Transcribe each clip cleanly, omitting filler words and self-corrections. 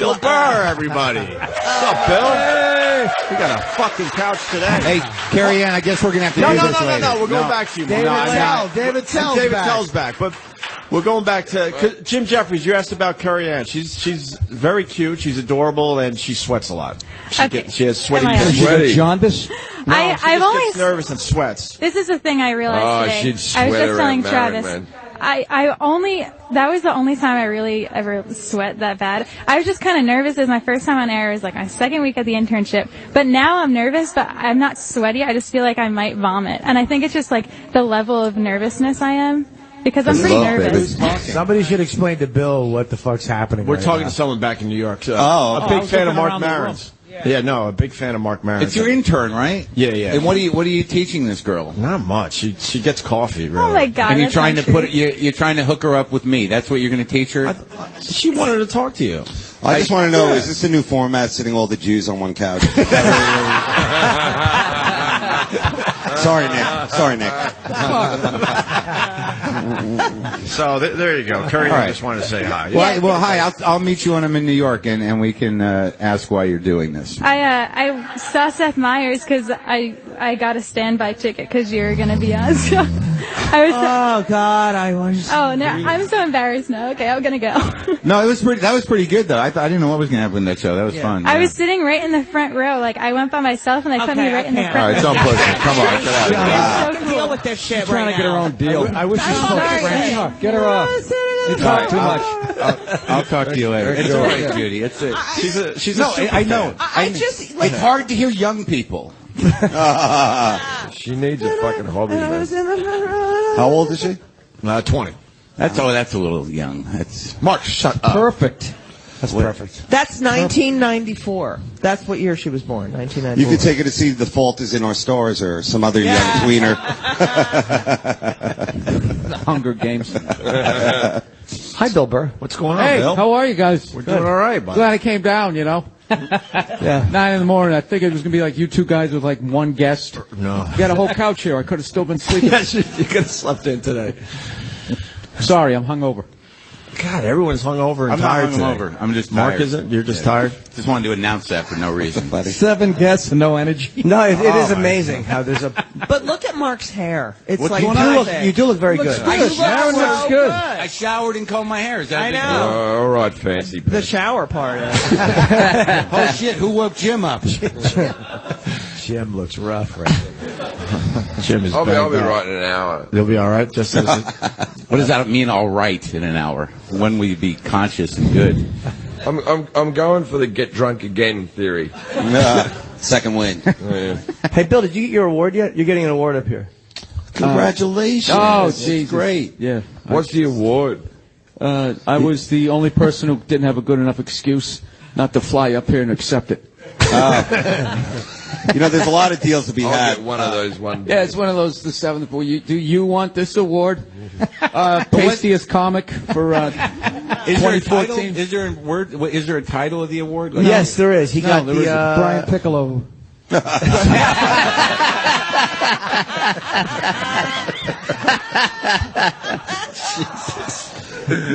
Bill Burr, everybody. What's up, Bill? Hey. We got a fucking couch today. Hey, Carrie Ann, I guess we're going to have to do this later. No. We're going back to you, Mark. David Tell's back. But we're going back to Jim Jeffries. You asked about Carrie Ann. She's very cute. She's adorable, and she sweats a lot. She has sweaty. Jaundice? No, I've always gets nervous and sweats. This is the thing I realized today. She'd sweat. I was just telling Travis. Man. That was the only time I really ever sweat that bad. I was just kind of nervous. It was my first time on air. It was like my second week at the internship. But now I'm nervous, but I'm not sweaty. I just feel like I might vomit. And I think it's just like the level of nervousness I am. Because I'm pretty nervous. Somebody should explain to Bill what the fuck's happening. We're talking to someone back in New York. A big fan of Mark Maron's. A big fan of Mark Maron. It's your intern, right? Yeah. And what are you teaching this girl? Not much. She gets coffee, really. Oh my God! And you're trying to you're trying to hook her up with me. That's what you're going to teach her. She wanted to talk to you. I just want to know: is this a new format, sitting all the Jews on one couch? Sorry, Nick. So there you go. Curry, I just wanted to say hi. Well, hi. I'll meet you when I'm in New York, and we can ask why you're doing this. I saw Seth Meyers because I got a standby ticket because you're going to be on. So Oh God, I was. Oh no, I'm so embarrassed now. Okay, I'm gonna go. No, that was pretty good though. I didn't know what was gonna happen in that show. That was fun. I was sitting right in the front row. Like I went by myself and they put me right in the front. All right, don't push it. Come on, get out. So deal with this shit. She's trying to get her own deal. I wish you spoke French. Get her off. You talk too much. I'll talk to you later. It's all right, Judy. It's it. She's a I know. It's hard to hear young people. She needs a fucking hobby, man. How old is she? 20. That's a little young. That's Mark, shut up. Perfect. That's perfect. That's 1994. That's what year she was born, 1994. You could take her to see The Fault Is in Our Stars or some other young tweener. the Hunger Games. Hi, Bill Burr. What's going on, Hey, Bill? how are you guys? We're doing all right, bud. Glad I came down, you know. Yeah. 9 in the morning. I figured it was going to be like you two guys with like one guest. No. You got a whole couch here. I could have still been sleeping. Yes, you could have slept in today. Sorry, I'm hungover. God, everyone's hungover and I'm tired not today. hungover. I'm just Mark tired. isn't? You're just tired? Just wanted to announce that for no reason. 7 guests and no energy. No, it is amazing how there's a. But look at Mark's hair. It's What's like going on? You do look very good. Sharon looks good. I showered and combed my hair. Is that I know. All right, fancy The pants. shower part. Oh shit! Who woke Jim up? Jim looks rough right now. Jim is I'll be banged up. right in an hour. You'll be all right? Just as What does that mean? All right in an hour? When will you be conscious and good? I'm going for the get drunk again theory. Second win. Yeah. Hey, Bill, did you get your award yet? You're getting an award up here. Congratulations. Oh, That's Jesus. great. Yeah. What's the award? I was the only person who didn't have a good enough excuse not to fly up here and accept it. You know, there's a lot of deals to be I'll had. get one of those one day. Yeah, it's one of those, the 7th. Well, do you want this award? Tastiest comic for 2014. Is there a word? Is there a title of the award? Yes, there is. He got the Brian Piccolo.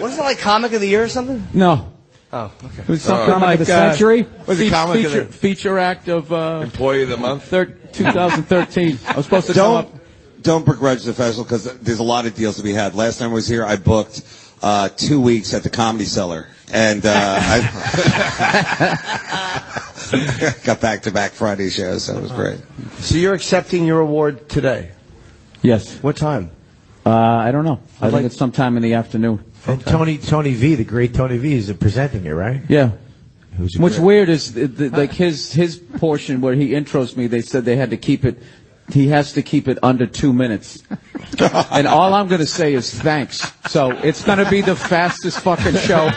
Wasn't it like Comic of the Year or something? No. Oh, okay. It was something Comic like of the century. Was it comic of the- feature act of Employee of the month? 2013. I was supposed to come up. Don't begrudge the festival because there's a lot of deals to be had. Last time I was here, I booked 2 weeks at the Comedy Cellar, and I got back-to-back Friday shows, so it was great. So you're accepting your award today? Yes. What time? I don't know. I think it's sometime in the afternoon. And Tony V, the great Tony V, is presenting it, right? Yeah. Who's What's weird is like his portion where he intros me. They said they had to keep it. He has to keep it under 2 minutes. And all I'm going to say is thanks. So it's going to be the fastest fucking show.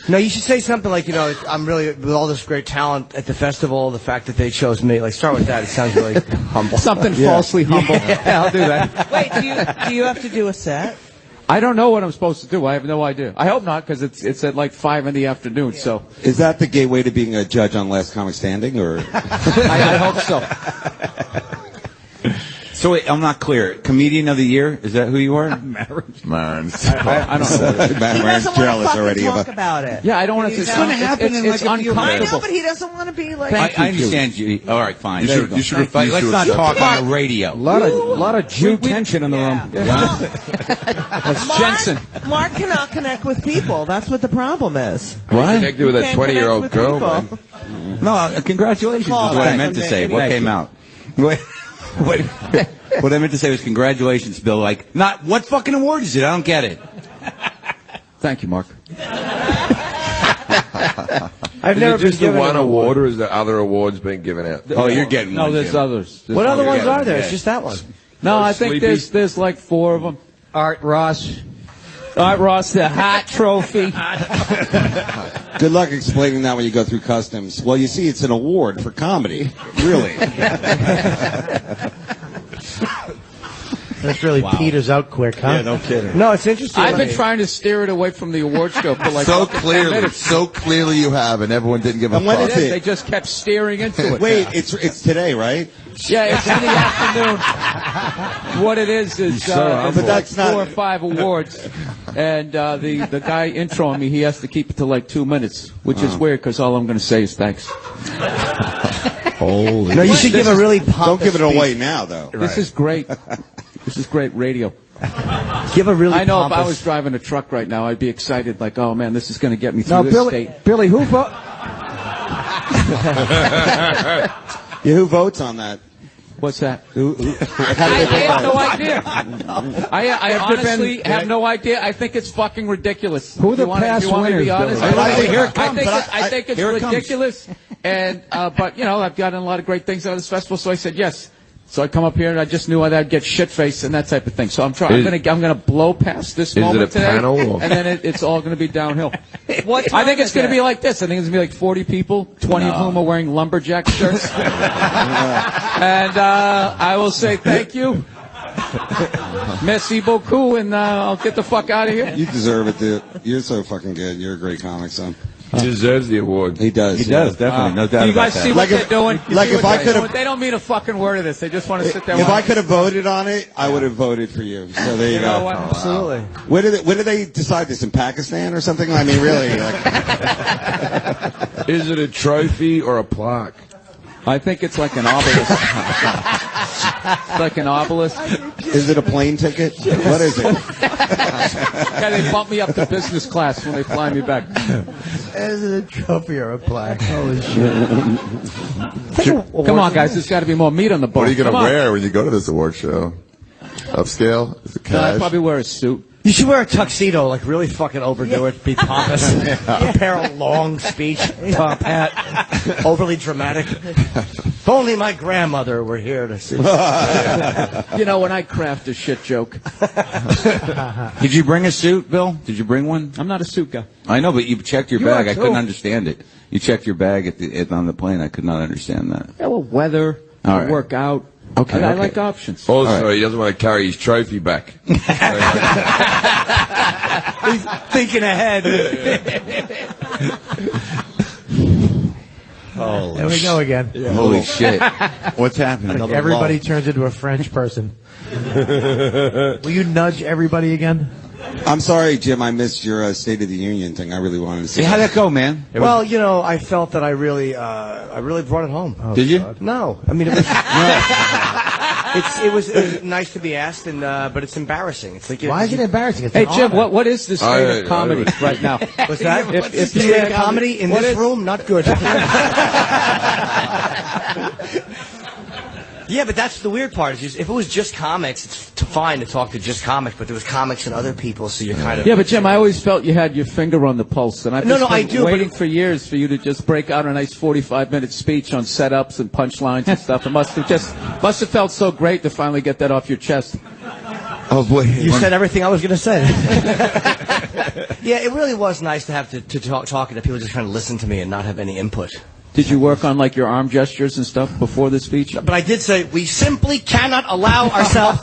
No, you should say something like, you know, I'm really, with all this great talent at the festival, the fact that they chose me. Like, start with that. It sounds really humble. Something falsely humble. Yeah, I'll do that. Wait, do you have to do a set? I don't know what I'm supposed to do. I have no idea. I hope not, because it's at like 5 in the afternoon. So Is that the gateway to being a judge on Last Comic Standing, or? I hope so. So wait, I'm not clear. Comedian of the year? Is that who you are? Man. I don't know. He Matt's doesn't want jealous to already talk about it. Yeah, I don't want to. It's gonna happen in it's like a few I uncomfortable. know, but he doesn't want to be like. I understand you. All right, fine. You should But refuse let's to not accept talk it. on the radio. A lot of Jew tension in the room. That's Jensen. Mark cannot connect with people. That's what the problem is. What? Connected with a Can't 20-year-old connect with girl, people. man. No, congratulations is what I meant to say. What came out? What I meant to say was congratulations, Bill. Like, not, what fucking award is it? I don't get it. Thank you, Mark. I've Is never it just been the given one an award, or is there other awards being given out? Oh, you're getting No, one, there's Jim. others. What other ones Yeah. are there? It's just that one. No, I think Sleepy? there's like 4 of them. Art Ross. Art Ross, the hat trophy. Good luck explaining that when you go through customs. Well, you see, it's an award for comedy. Really. That's really peters out quick, huh? Yeah, no kidding. No, it's interesting. I've been trying to steer it away from the award show for like So 10 clearly, minutes. so clearly you have, and everyone didn't give a And when fuck. is it? They just kept steering into it. Wait, it's today, right? Yeah, it's in the afternoon. What it is it's but like that's 4 not- or 5 awards, and the guy introing me, he has to keep it to like 2 minutes, which is weird because all I'm going to say is thanks. Holy. No, you should give a really Don't pompous give it away speech. now, though. This is great. This is great radio. Give a really I know if I pompous- was driving a truck right now, I'd be excited, like, oh man, this is going to get me through Now, this state. Billy, who vote? Yeah, who votes on that? What's that? How do I they vote have on no it? idea. I honestly have no idea. I think it's fucking ridiculous. Who are the You wanna- past you want me to be winners, honest? Billy? I think here it comes, I think it's here it comes. ridiculous. And but you know, I've gotten a lot of great things out of this festival, so I said yes. So I come up here and I just knew I'd get shit faced and that type of thing. So I'm trying. I'm gonna blow past this it moment a today, panel or- and then it's all gonna be downhill. What I think time it's is going to it? be like this. I think it's going to be like 40 people, 20 of whom are wearing lumberjack shirts. And I will say thank you. Merci beaucoup, and I'll get the fuck out of here. You deserve it, dude. You're so fucking good. You're a great comic, son. He deserves the award. He does. He does, definitely. No doubt You about guys see that. what Like if- they're doing? You like see if what I they're could've- doing? They don't mean a fucking word of this. They just want to sit there. If I watch. could have voted on it, I would have voted for you. So there you, You go. know what? Absolutely. Where did they decide this, in Pakistan or something? I mean, really? Like, Is it a trophy or a plaque? I think it's like an obelisk. It's like an obelisk. is it a plane ticket? What is it? Yeah, they bump me up to business class when they fly me back. Is it a trophy or a plaque? Holy shit. Come on, guys. There's got to be more meat on the bone. What are you going Come to on. wear when you go to this award show? Upscale? Is it No, I'd cash? probably wear a suit. You should wear a tuxedo, like really fucking overdo it, be pompous. Prepare a long speech, top hat, overly dramatic. If only my grandmother were here to see. You know, when I craft a shit joke, Did you bring a suit, Bill? Did you bring one? I'm not a suit guy. I know, but you checked your You bag. are I too. couldn't understand it. You checked your bag on the plane. I could not understand that. Yeah, well, weather, All right. work out. Okay, I okay. like options. Also, he doesn't want to carry his trophy back. He's thinking ahead. There we go again. Holy shit. What's happening? Everybody turns into a French person. Will you nudge everybody again? I'm sorry, Jim. I missed your State of the Union thing. I really wanted to see. Hey, how'd that go, man? Well, you know, I felt that I really brought it home. Did you? No, I mean it was. It was nice to be asked, and but it's embarrassing. It's like Why is it embarrassing? It's Hey, an Jim, honor. what is the state of comedy right now? What's that? If The state of comedy in what this is- room, not good. Yeah, but that's the weird part. Is just, if it was just comics, it's fine to talk to just comics. But there was comics and other people, so you're kind of. Yeah, but Jim, I always felt you had your finger on the pulse, and I've No, just no, I been do, but waiting for years for you to just break out a nice 45-minute speech on setups and punchlines and stuff. It must have felt so great to finally get that off your chest. Oh, boy. You said everything I was going to say. Yeah, it really was nice to have to talking to people, just kind of listen to me and not have any input. Did you work on like your arm gestures and stuff before the speech? But I did say we simply cannot allow ourselves.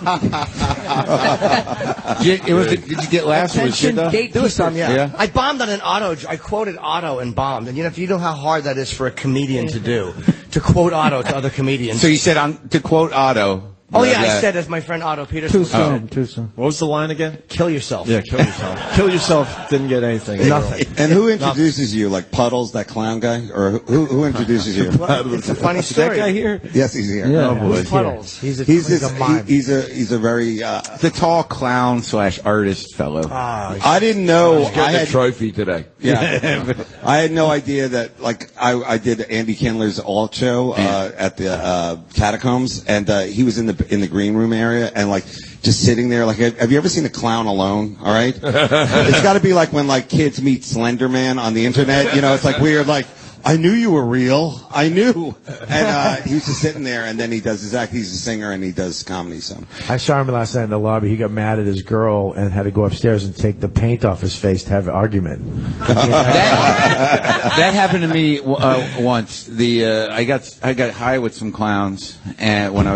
Did you get laughs? Attention, There was some, yeah. Yeah. I bombed on an Otto. I quoted Otto and bombed. And you know how hard that is for a comedian to do, to quote Otto to other comedians. So you said, to quote Otto, Oh, yeah, I said, as my friend Otto Peterson. Too soon. What was the line again? Kill yourself. Yeah, kill yourself. Kill yourself. Didn't get anything. Nothing. And who introduces you? Like Puddles, that clown guy? Or who introduces you? It's a funny story. Is that guy here? Yes, he's here. Yeah. Who's Puddles? He's a mime. He's a very The tall clown / artist fellow. I didn't know. He's getting a trophy today. Yeah, I had no idea that. Like I did Andy Kindler's alt show at the Catacombs, and he was in the green room area, and like just sitting there. Like, have you ever seen a clown alone? All right, it's got to be like when like kids meet Slender Man on the internet. You know, it's like weird. Like, I knew you were real. I knew. And he was just sitting there, and then he does his act. He's a singer, and he does comedy. So I saw him last night in the lobby. He got mad at his girl and had to go upstairs and take the paint off his face to have an argument. That happened to me once. I got high with some clowns, and when I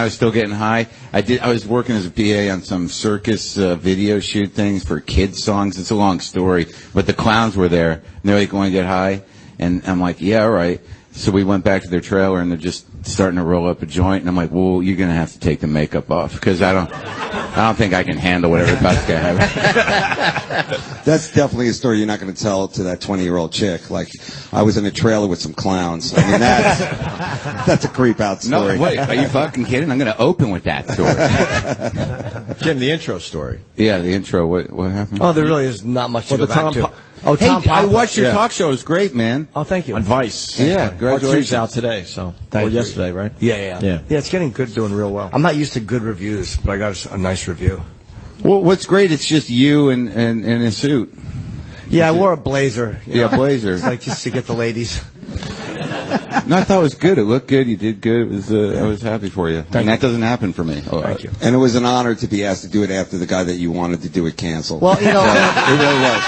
was still getting high, I was working as a PA on some circus video shoot things for kids songs. It's a long story, but the clowns were there, and they're like, "Want to get high?" And I'm like, "Yeah, all right." So we went back to their trailer, and they're just starting to roll up a joint, and I'm like, "Well, you're gonna have to take the makeup off because I don't think I can handle whatever that's gonna happen." that's definitely a story you're not going to tell to that 20-year-old chick. Like, I was in a trailer with some clowns. I mean, that's a creep out story. No, wait, are you fucking kidding? I'm gonna open with that story. Jim, the intro story. Yeah, the intro. What happened? Oh, there really is not much to go back to. Oh, Tom hey, I Papa. watched your talk show. It was great, man. Oh, thank you. On Vice. Yeah, Part congratulations. 2's out today, so. Thank or you. yesterday, right? Yeah, it's getting good. Doing real well. I'm not used to good reviews, but I got a nice review. Well, what's great? It's just you and a suit. Yeah, I wore a blazer. Yeah, blazer. It's like just to get the ladies. No, I thought it was good. It looked good. You did good. It was. I was happy for you. And that doesn't happen for me. Oh, Thank you. And it was an honor to be asked to do it after the guy that you wanted to do it canceled. Well, you know, it really was.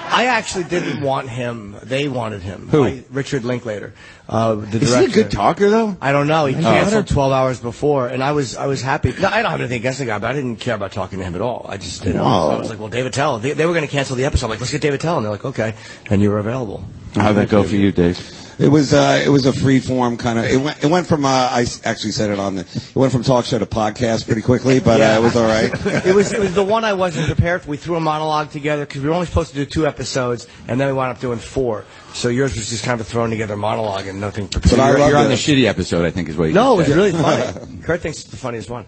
I actually didn't want him. They wanted him. Who? Richard Linklater, the director. Is he a good talker though? I don't know. He canceled 12 hours before, and I was happy. No, I don't have anything against the guy, but I didn't care about talking to him at all. I just, I was like, well, David Tell. They were going to cancel the episode. I'm like, let's get David Tell, and they're like, okay, and you were available. How'd that go for you, Dave? It was a free form kind of. It went from I actually said it on it went from talk show to podcast pretty quickly, but it was all right. It was the one I wasn't prepared for. We threw a monologue together because we were only supposed to do 2 episodes, and then we wound up doing 4. So yours was just kind of a thrown together monologue and nothing prepared. But you're on the shitty episode, I think, is what you No, it said. was really funny. Kurt thinks it's the funniest one.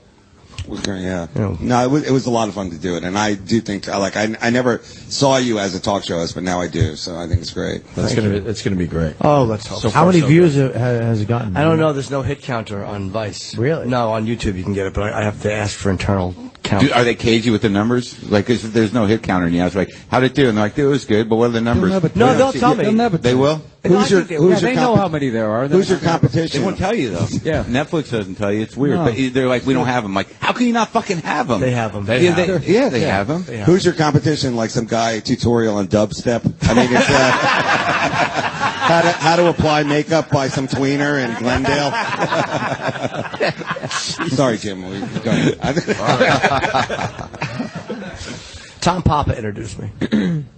It was great, yeah. No, it was a lot of fun to do it, and I do think I never saw you as a talk show host, but now I do, so I think it's great. It's gonna be great. Oh, let's hope. So How many views has it gotten? I don't know. There's no hit counter on Vice. Really? No, on YouTube you can get it, but I have to ask for internal count. Are they cagey with the numbers? Like, there's no hit counter, and you ask, like, how'd it do? And they're like, it was good, but what are the numbers? No, they'll tell me. They will? They know how many there are. Who's your competition? They won't tell you, though. Yeah. Netflix doesn't tell you. It's weird. No. But they're like, we don't have them. Like, how can you not fucking have them? They have them. They have them. Who's your competition? Like some guy tutorial on dubstep? I mean, it's how to apply makeup by some tweener in Glendale. Sorry, Jim. Go ahead. Tom Papa introduced me.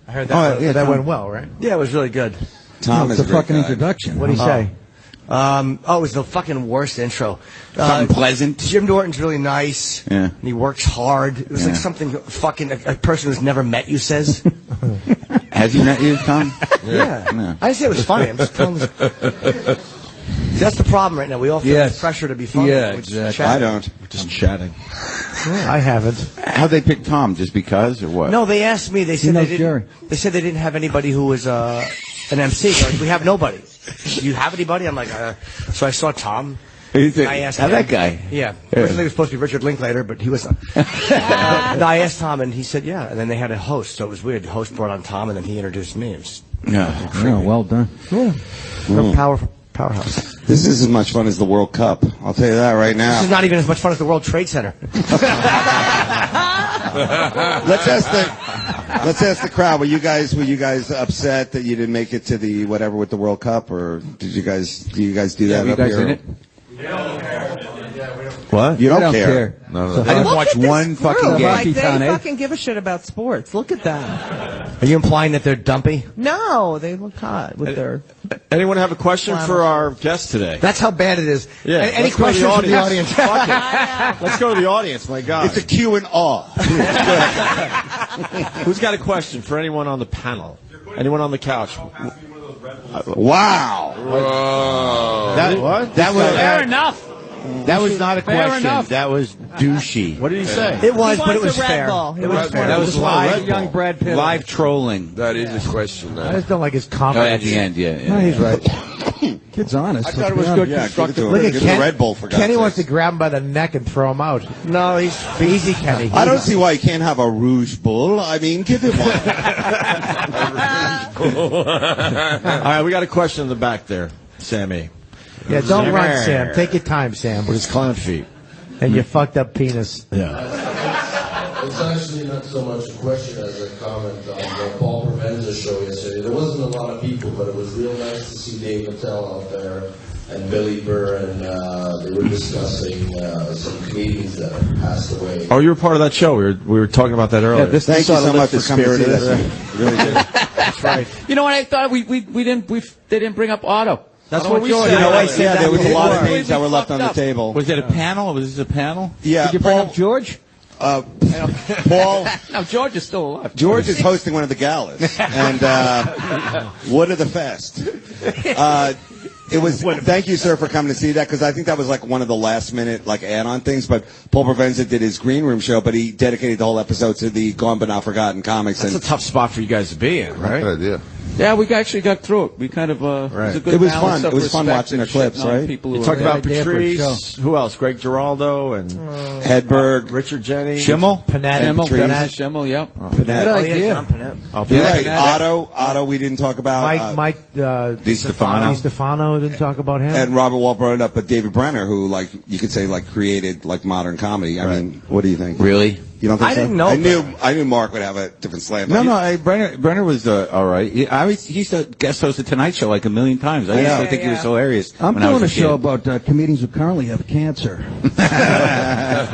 I heard that. That went well, right? Yeah, it was really good. Tom is It's a fucking guy. introduction. What did he say? It was the fucking worst intro. Something pleasant. Jim Norton's really nice. Yeah. And he works hard. It was like something fucking a person who's never met you says. Has he met you, Tom? Yeah. I didn't say it was funny. I'm just telling you. That's the problem right now. We all feel the pressure to be funny. Yeah, We're just exactly. chatting. I don't. Just chatting. I haven't. How'd they pick Tom? Just because, or what? No, they asked me. They said knows they Jerry. didn't. They said they didn't have anybody who was an MC. They're like, we have nobody. Do you have anybody? I'm like, so I saw Tom. I asked him. That guy? Yeah. Originally it was supposed to be Richard Linklater, but he wasn't. No, I asked Tom, and he said, yeah. And then they had a host, so it was weird. The host brought on Tom, and then he introduced me. It was Yeah, well done. a powerhouse. This is as much fun as the World Cup. I'll tell you that right now. This is not even as much fun as the World Trade Center. Let's ask the crowd. Were you guys upset that you didn't make it to the whatever with the World Cup, or do you guys do that Were you up guys here? in it? What? You don't care. No. I didn't Look watch at this one fucking group. game. Like, they Town, eh? fucking give a shit about sports. Look at them. Are you implying that they're dumpy? No, they look hot with their. Anyone have a question for our guest today? That's how bad it is. Yeah. Any let's go to questions from the audience? Fuck it. Let's go to the audience. My God. It's a Q and R. Who's got a question for anyone on the panel? Anyone on the couch? Wow. That what? That was Fair enough. That was not a Fair question. enough. That was douchey. What did he say? It was, He but it wants was a Red fair. Bull. He It was wants fair. one. That was Live young Brad Pitt. live trolling. That is a question. I just don't like his Oh, comment. at the end, yeah. No, he's right. Kid's honest. I thought it was good. Yeah, give it to him. Look at Give him Ken. a Red Bull for God's Kenny wants to sakes. grab him by the neck and throw him out. No, he's Easy, Kenny. I don't see why you can't have a Rouge Bull. I mean, give him one. All right, we got a question in the back there, Sammy. Yeah, don't run, Sam. Take your time, Sam. With his clown feet. And your fucked up penis. Yeah. It's actually not so much a question as a comment on the Paul Provenza show yesterday. There wasn't a lot of people, but it was real nice to see Dave Attell out there and Billy Burr, and they were discussing some comedians that have passed away. Oh, you were part of that show. We were talking about that earlier. Thank you so much for coming to see that. Really good. That's right. You know what? I thought they didn't bring up Otto. That's Otto what we George. said. You know, I Yeah, said there was a lot of before. names that were left on the Fucked up. table. Was it a panel? Was this a panel? Yeah, Did you bring Paul, up George? Paul. No, George is still alive. George is hosting one of the galas, and what of the fest? It was. Thank you, sir, for coming to see that, because I think that was like one of the last minute like add-on things. But Paul Provenza did his green room show, but he dedicated the whole episode to the Gone But Not Forgotten comics. That's a tough spot for you guys to be in, right? Good idea. Yeah, we actually got through it. We kind of Right. it was a good It was balance fun. of It was fun respect watching and the clips, shitting on right? people You who talked were- about idea for a Patrice. Who else? Greg Giraldo and Hedberg. Richard Jennings. Schimmel? Panetta. Schimmel, Patrice. Schimmel, yep. Good idea. Oh, You're yeah. right. Otto, we didn't talk about. Mike Stefano. Stefano didn't talk about him. And Robert Wall brought it up, but David Brenner, who like you could say like created like modern comedy. I mean, what do you think? Really? You don't think I so? didn't know I knew Mark would have a different slant. No, Brenner was all right. He used to guest host the Tonight Show like a million times. I used to think he was hilarious. I'm when I was doing a show kid. about comedians who currently have cancer. I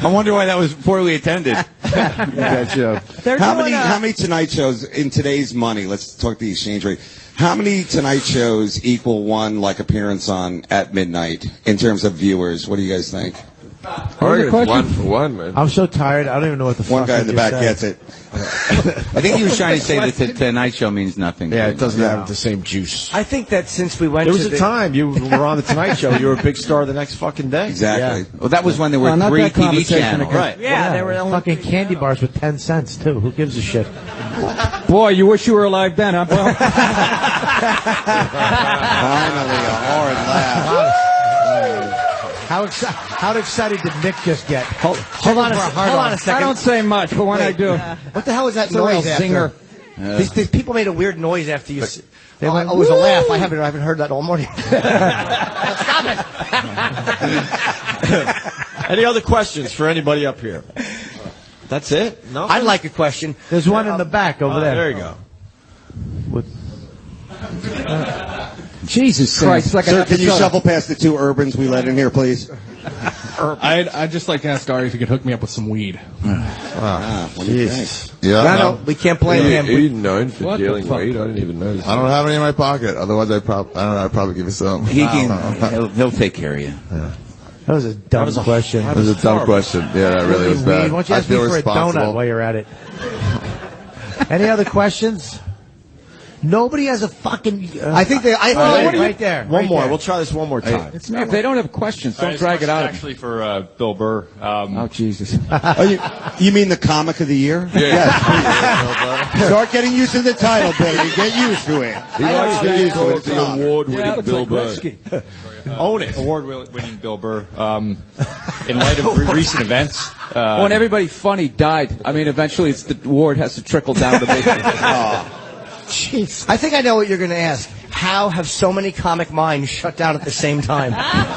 wonder why that was poorly attended. That show. How many Tonight shows in today's money? Let's talk the exchange rate. How many Tonight shows equal one like appearance on at midnight in terms of viewers? What do you guys think? I reckon it's 1 for 1, man. I'm so tired. I don't even know what the fuck One guy I in the just back said. gets it. I think he was trying to say that the Tonight Show means nothing. Yeah, it doesn't have the same juice. I think that since we went There was to a time you were on the Tonight Show. You were a big star the next fucking day. Exactly. Well, that was when there were not 3 that TV conversation channels. again. Right. Yeah, there were only Fucking candy bars with 10 cents, too. Who gives a shit? Boy, you wish you were alive then, huh? Finally, a hard laugh. How excited did Nick just get? Hold on a second. I don't say much, but when I do, What the hell was that it's a real noise after? zinger. These people made a weird noise after you. They went, it was a laugh. I haven't heard that all morning. Stop it! Any other questions for anybody up here? That's it? No. I'd like a question. There's one in the back over there. There you go. Jesus Christ! Like Sir, can you shuffle past the 2 urbans we let in here, please? I'd just like to ask Ari if you could hook me up with some weed. What do you think? Yeah. No, we can't blame him. He's known for What the dealing fuck? weight. I didn't even notice. I don't have any in my pocket. Otherwise, I'd probably give you some. He can, he'll take care of you. That was a dumb question. It was a dumb question. Yeah, that really was Why bad. don't you I ask me feel for a donut responsible. while you're at it? Any other questions? Nobody has a fucking. I think they. right there. One right more. there. We'll try this one more time. If they don't have questions, don't drag it out. Actually, for Bill Burr. Oh Jesus! Oh, you mean the comic of the year? Yes. Start getting used to the title, Billy. Get used to it. He likes to use the award-winning Yeah, it's Bill like Burr. Gretzky. Own it. Award-winning Bill Burr. In light of recent events. When everybody funny died, I mean, eventually the award has to trickle down to me. Jeez. I think I know what you're going to ask. How have so many comic minds shut down at the same time?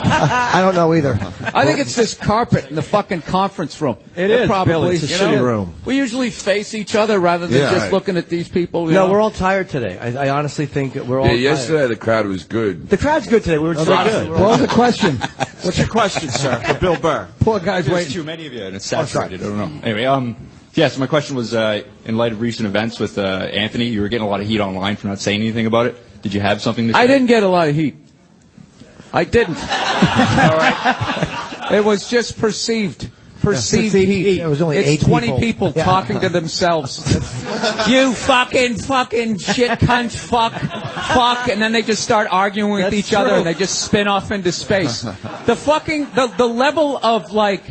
I don't know either. I think it's this carpet in the fucking conference room. It is, probably, Billy. It's a shitty room. We usually face each other rather than just looking at these people. No, we're all tired today. I honestly think we're all tired. Yesterday the crowd was good. The crowd's good today. We were good. What was the question? What's your question, sir, for Bill Burr? Poor guy's There's waiting. too many of you, and it's saturated. I don't know. Anyway, yeah, so my question was, in light of recent events with Anthony, you were getting a lot of heat online for not saying anything about it. Did you have something to say? I didn't get a lot of heat. I didn't. All right. It was just perceived heat. It was only it's 8 20 people talking to themselves. You fucking shit cunt, fuck, and then they just start arguing with each other and they just spin off into space. The level of like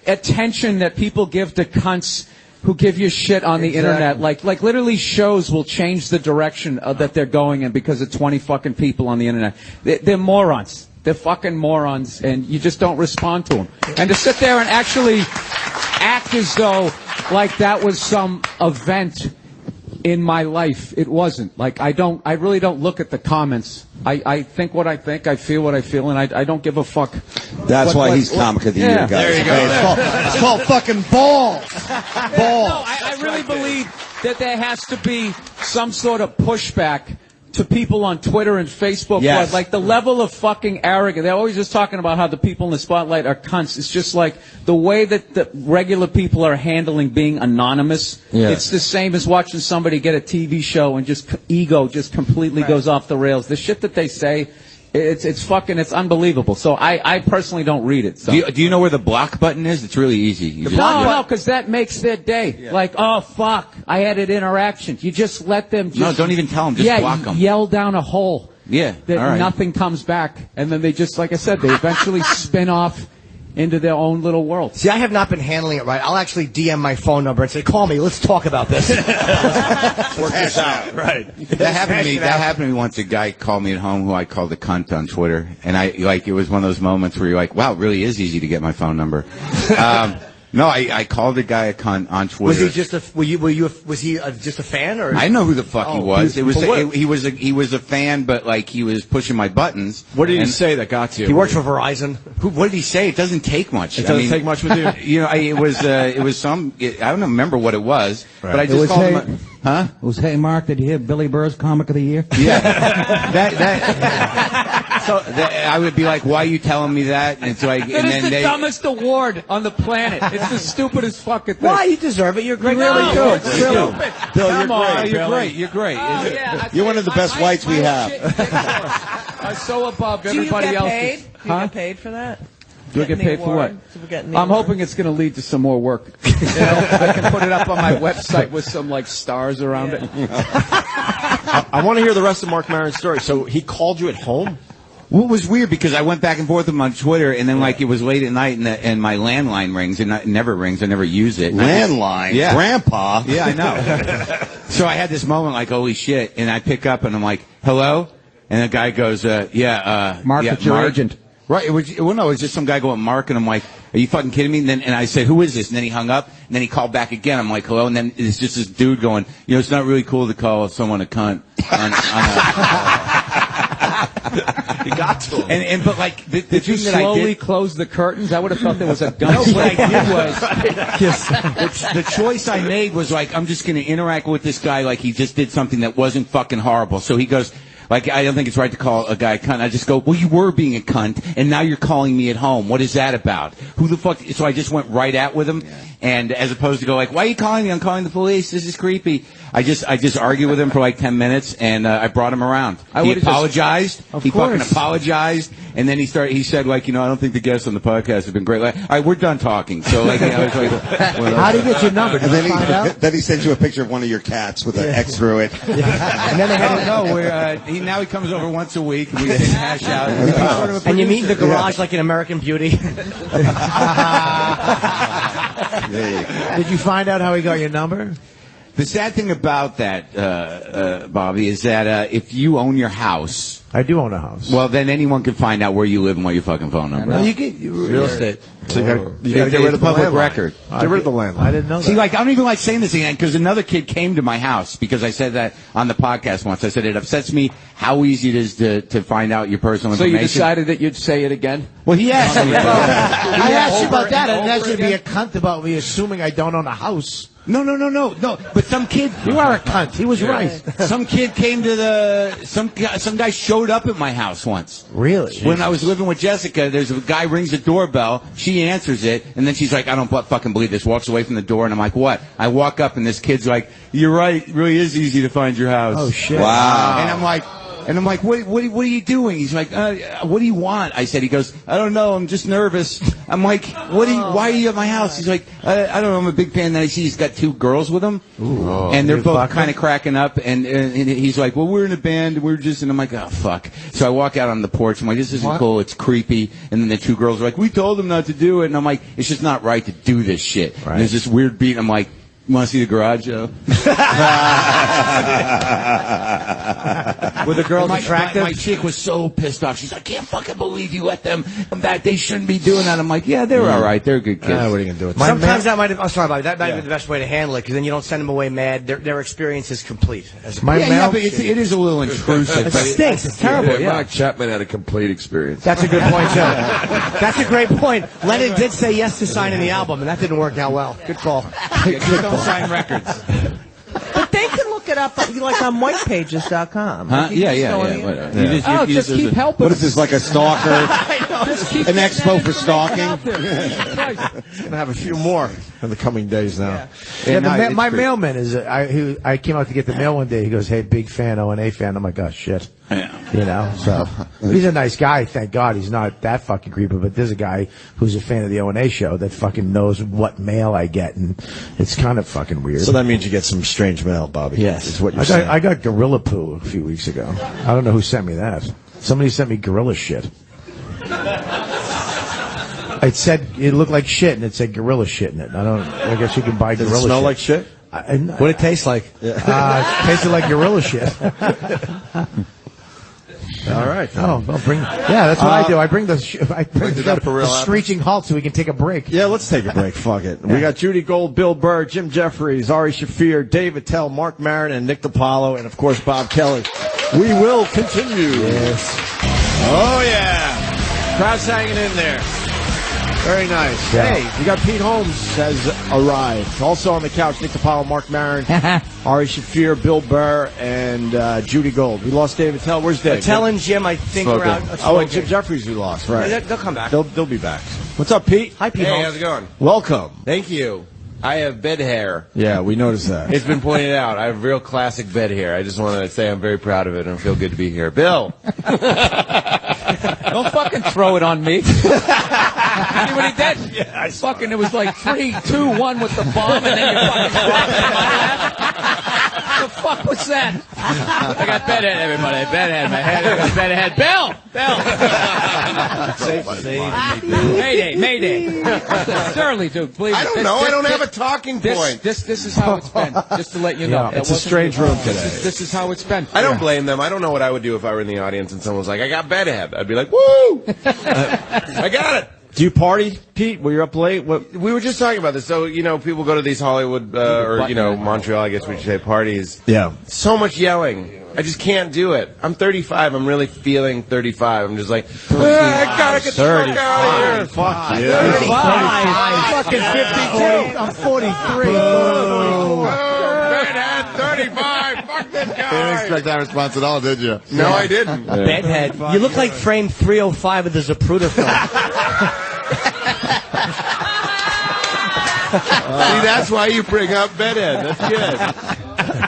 attention that people give to cunts who give you shit on the internet, like literally shows will change the direction that they're going in because of 20 fucking people on the internet. They're morons. They're fucking morons, and you just don't respond to them. And to sit there and actually act as though like that was some event in my life, it wasn't. Like I really don't look at the comments. I think what I think, I feel what I feel, and I don't give a fuck. That's why he's comic of the year, guys. There you go. It's called fucking balls. Balls. No, I really believe that there has to be some sort of pushback to people on Twitter and Facebook. Yes. Like the level of fucking arrogance. They're always just talking about how the people in the spotlight are cunts. It's just like the way that the regular people are handling being anonymous. Yeah. It's the same as watching somebody get a TV show and just ego just completely goes off the rails. The shit that they say, it's unbelievable. So I personally don't read it. So. Do you know where the block button is? It's really easy. No, because that makes their day. Yeah. Like, oh, fuck, I had an interaction. You just let them just... No, don't even tell them. Just block them. Yell down a hole. Yeah, that all right. Nothing comes back. And then they just, like I said, they eventually spin off into their own little world. See, I have not been handling it right. I'll actually DM my phone number and say, call me, let's talk about this. Work this out. Right. That happened to me. That happened to me once. A guy called me at home who I called a cunt on Twitter, and it was one of those moments where you're like, wow, it really is easy to get my phone number. No, I called the guy a cunt on Twitter. Was he just was he just a fan, or? I know who the fuck he was. He was a fan, but like he was pushing my buttons. What did he say that got to you? He worked for Verizon. What did he say? It doesn't take much. It doesn't take much with you. You know, it was some. I don't remember what it was, right. But I just called him. Huh? It was, hey, Mark, did you hear Billy Burr's Comic of the Year? Yeah. So I would be like, why are you telling me that? And so the dumbest award on the planet. It's the stupidest fucking thing. Why? You deserve it. You're great. You really do. It's stupid. Bill, You're great. You're great. You're one of the best whites we have. I'm so above Do you everybody get else. paid? Do you get paid for that? Do I get paid for what? I'm hoping it's going to lead to some more work. I can put it up on my website with some like stars around it. I want to hear the rest of Mark Maron's story. So he called you at home? Well, it was weird because I went back and forth with him on Twitter, and then like it was late at night, and my landline rings, and it never rings. I never use it. Landline? Yeah. Grandpa? Yeah, I know. So I had this moment like, holy shit, and I pick up, and I'm like, hello? And the guy goes, Mark, yeah, it's your Mark. agent. Right. It was just some guy going, Mark, and I'm like, are you fucking kidding me? And I said, who is this? And then he hung up, and then he called back again. I'm like, hello? And then it's just this dude going, you know, it's not really cool to call someone a cunt. You got to him. But like, Did you slowly close the curtains? I would have thought there was a gun. No, what I did was, the choice I made was like, I'm just going to interact with this guy like he just did something that wasn't fucking horrible. So he goes, like, I don't think it's right to call a guy a cunt. I just go, well, you were being a cunt, and now you're calling me at home. What is that about? Who the fuck? So I just went right at with him, and as opposed to go like, why are you calling me? I'm calling the police. This is creepy. I just argued with him for like 10 minutes, and I brought him around. He apologized. He fucking apologized, and then he said like, you know, I don't think the guests on the podcast have been great. Like, all right, we're done talking. So like, you know, it's like, how do you get your number? Did you find out? Then he sends you a picture of one of your cats with an X through it. And then they had to know. Now he comes over once a week, and we hash out. And you meet in the garage like an American Beauty. Did you find out how he got your number? The sad thing about that, Bobby, is that if you own your house, I do own a house. well, then anyone can find out where you live and what your fucking phone number is. You get real estate. So you gotta get rid of the public landline. record. Get rid of the landline. I didn't know that. See, like, I don't even like saying this again because another kid came to my house because I said that on the podcast once. I said it upsets me how easy it is to find out your personal So information. you decided that you'd say it again? Well, he asked me. I asked you about that. I didn't over ask you to be again? a cunt about me assuming I don't own a house. No. But some kid. You are a cunt. He was right. Some kid came to some guy showed up at my house once. Really? When I was living with Jessica, there's a guy rings the doorbell. She answers it, and then she's like, "I don't fucking believe this." Walks away from the door, and I'm like, "What?" I walk up, and this kid's like, "You're right. It really is easy to find your house." Oh shit! Wow. And I'm like, what are you doing? He's like, what do you want? I said, he goes, I don't know, I'm just nervous. I'm like, why are you at my house? He's like, I don't know, I'm a big fan. Then I see he's got 2 girls with him. And they're both kind of cracking up. And he's like, well, we're in a band. And I'm like, oh, fuck. So I walk out on the porch. I'm like, this isn't cool. It's creepy. And then the 2 girls are like, we told him not to do it. And I'm like, it's just not right to do this shit. Right. And there's this weird beat. I'm like, you want to see the garage, Joe? Were the girls attractive? My chick was so pissed off. She's like, I can't fucking believe you let them come back. They shouldn't be doing that. I'm like, yeah, they're all right. They're good kids. What are you going to do with that? Sometimes that might have, I'm sorry about that. That might be the best way to handle it, because then you don't send them away mad. Their experience is complete. But it is a little intrusive. It stinks. It's terrible. Yeah. Mark Chapman had a complete experience. That's a good point, too. That's a great point. Lennon did say yes to signing the album, and that didn't work out well. Good call. Don't sign records. But they can look it up, like on whitepages.com. Huh? Yeah. You just keep helping. What is this, like a stalker? An expo for stalking? It's going to have a few more in the coming days now. Yeah, my mailman is. I came out to get the mail one day. He goes, "Hey, big fan, O&A fan." I'm like, "Oh shit." Yeah. You know, so he's a nice guy. Thank God he's not that fucking creepy. But there's a guy who's a fan of the O&A show that fucking knows what mail I get, and it's kind of fucking weird. So that means you get some strange mail, Bobby. Yes, is what you're saying. I got gorilla poo a few weeks ago. I don't know who sent me that. Somebody sent me gorilla shit. It said it looked like shit, and it said gorilla shit in it. I guess you can buy gorilla shit. Does it smell like shit? What it tastes like? It tasted like gorilla shit. All right. Oh, I'll bring. Yeah, that's what I do. I bring the screeching halt so we can take a break. Yeah, let's take a break. Fuck it. We got Judy Gold, Bill Burr, Jim Jeffries, Ari Shaffir, Dave Attell, Mark Maron, and Nick DiPaolo, and of course Bob Kelly. We will continue. Yes. Oh yeah. Crowd's hanging in there. Very nice. Yeah. Hey, we got Pete Holmes has arrived. Also on the couch, Nick DiPaolo, Mark Maron, Ari Shaffir, Bill Burr, and Judy Gold. We lost Dave Attell. Where's Dave? Attell and Jim, I think, are out. Oh, and Jim Jeffries we lost. Right. Yeah, they'll come back. They'll be back. What's up, Pete? Hi, Pete. Hey, how's it going? Welcome. Thank you. I have bed hair. Yeah, we noticed that. It's been pointed out. I have real classic bed hair. I just want to say I'm very proud of it and I feel good to be here. Bill. Don't fucking throw it on me. See what he did? Yeah, it was like 3, 2, 1 with the bomb, and then you fucking dropped it in my lap. The fuck was that? I got bedhead, everybody. Bedhead. My head. I got bedhead. Bill. Mayday. Surely, dude. Believe I don't know. I don't have a talking point. This is how it's been. Just to let you know. It's a strange room today. This is how it's been. I don't blame them. I don't know what I would do if I were in the audience and someone was like, I got bedhead. I'd be like, woo! I got it. Do you party, Pete? Were you up late? What? We were just talking about this. So, people go to these Hollywood, Montreal, I guess we should say, parties. Yeah. So much yelling. I just can't do it. I'm 35. I'm really feeling 35. I'm just like, I gotta get the fuck out of here. Fuck you. 35. Fucking 52. I'm 43. Bedhead, 35. Fuck this guy. You didn't expect that response at all, did you? No, I didn't. Bedhead. You look like frame 305 of the Zapruder film. See, that's why you bring up bedhead. That's good.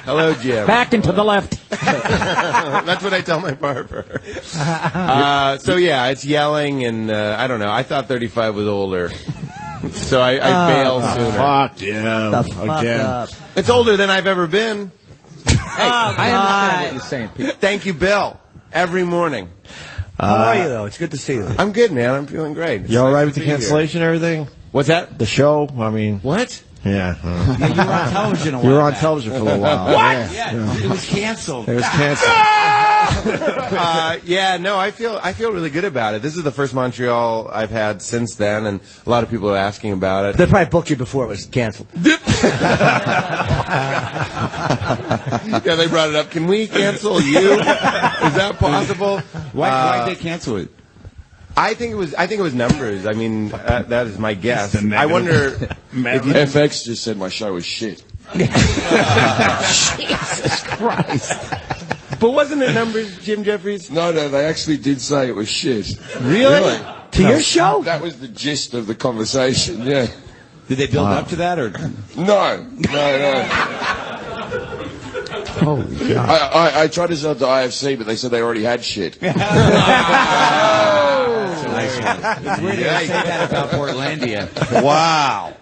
Hello, Jim. Back and to the left. That's what I tell my barber. So, yeah, it's yelling, and I don't know. I thought 35 was older. So I bail sooner. Fuck yeah. Again. It's older than I've ever been. Hey, I understand what you're saying, Pete. Thank you, Bill. Every morning. How are you, though? It's good to see you. I'm good, man. I'm feeling great. You all right with the cancellation and everything? What's that? The show? I mean... What? Yeah. Yeah, you were on television a while You were on back. television for a little while. What? Yeah. It was canceled. It was canceled. Yeah, no, I feel really good about it. This is the first Montreal I've had since then, and a lot of people are asking about it. They probably booked you before it was canceled. Yeah, they brought it up. Can we cancel you? Is that possible? Why'd they cancel it? I think it was numbers. I mean, that is my guess. I wonder if you FX just said my show was shit. Jesus Christ. But wasn't it numbers, Jim Jeffries? No, they actually did say it was shit. Really? To your show? That was the gist of the conversation, yeah. Did they build up to that, or? No. Holy God. I tried to sell it to IFC, but they said they already had shit. It's weird they say that about Portlandia. Wow.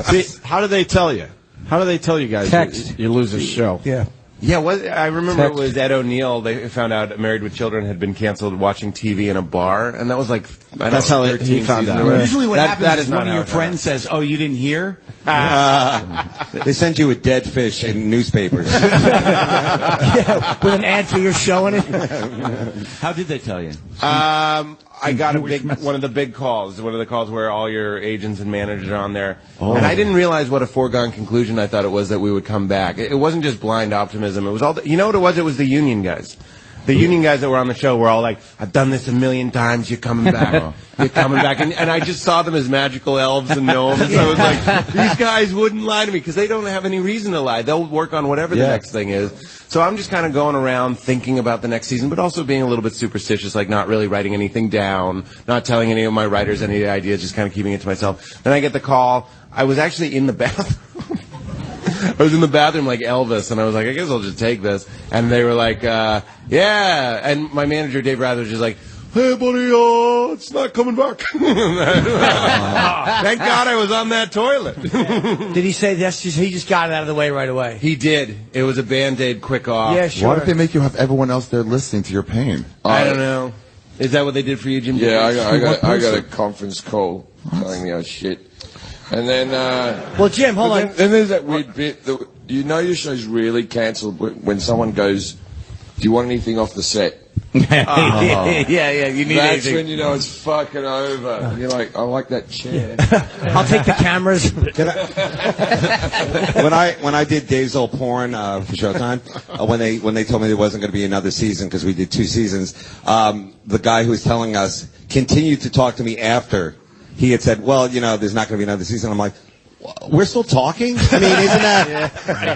See, how do they tell you? How do they tell you guys Text. you lose a show? Yeah. Yeah, I remember it was Ed O'Neill. They found out Married with Children had been canceled watching TV in a bar, and that was like That's how he found out. Right? Usually what happens that is not one of how your it friends says, "Oh, you didn't hear?" They send you a dead fish in newspapers. Yeah, with an ad for your show in it. How did they tell you? I got one of the big calls, one of the calls where all your agents and managers are on there. Oh. And I didn't realize what a foregone conclusion I thought it was that we would come back. It wasn't just blind optimism. It was all, you know what it was? It was the union guys. The union guys that were on the show were all like, I've done this 1,000,000 times, you're coming back. You're coming back. And I just saw them as magical elves and gnomes. So it was like, these guys wouldn't lie to me because they don't have any reason to lie. They'll work on whatever the next thing is. So I'm just kind of going around thinking about the next season, but also being a little bit superstitious, like not really writing anything down, not telling any of my writers any ideas, just kind of keeping it to myself. Then I get the call. I was actually in the bathroom. I was in the bathroom like Elvis, and I was like, I guess I'll just take this. And they were like, yeah. And my manager, Dave Rather, was just like, hey, buddy, it's not coming back. Thank God I was on that toilet. Did he say yes? He just got it out of the way right away. He did. It was a Band-Aid quick off. Yeah, sure. Why did they make you have everyone else there listening to your pain? I don't know. Is that what they did for you, Jim? Yeah, I got a conference call telling me I was shit. And then, well, Jim, hold on. Then there's that weird bit that, you know, your show's really cancelled when someone goes, do you want anything off the set? Yeah, you need That's anything. when you know it's fucking over. And you're like, I like that chair. I'll take the cameras. when I did Dave's Old Porn for Showtime, when they told me there wasn't going to be another season because we did 2 seasons, the guy who was telling us continued to talk to me after he had said, well, you know, there's not going to be another season. I'm like, we're still talking? I mean, isn't that...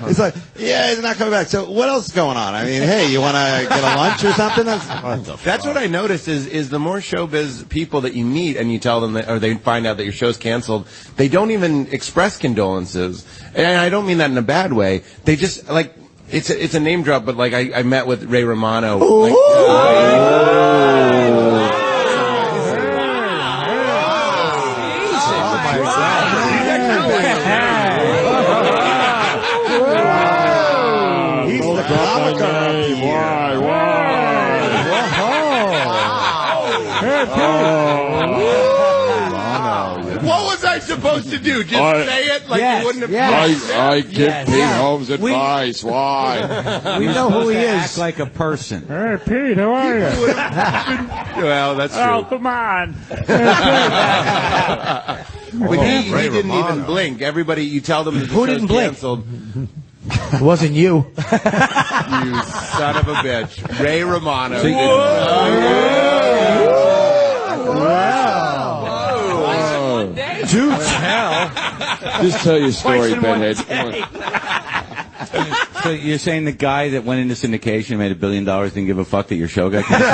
It's like, yeah, it's not coming back. So what else is going on? I mean, hey, you want to get a lunch or something? That's what I noticed is the more showbiz people that you meet and you tell them that, or they find out that your show's canceled, they don't even express condolences. And I don't mean that in a bad way. They just, like, it's a name drop, but like I met with Ray Romano. Like, what was I supposed to do? Just say it like you wouldn't have. I give Pete Holmes advice. Why? We know who he is. Act like a person. Hey, Pete, how are you? Well, that's true. Oh, come on. But he didn't even blink. Everybody, you tell them that the Who show's didn't blink? canceled. It wasn't you. You son of a bitch. Ray Romano. Do tell. Just tell your story, Benhead. So you're saying the guy that went into syndication and made $1 billion didn't give a fuck that your show got canceled?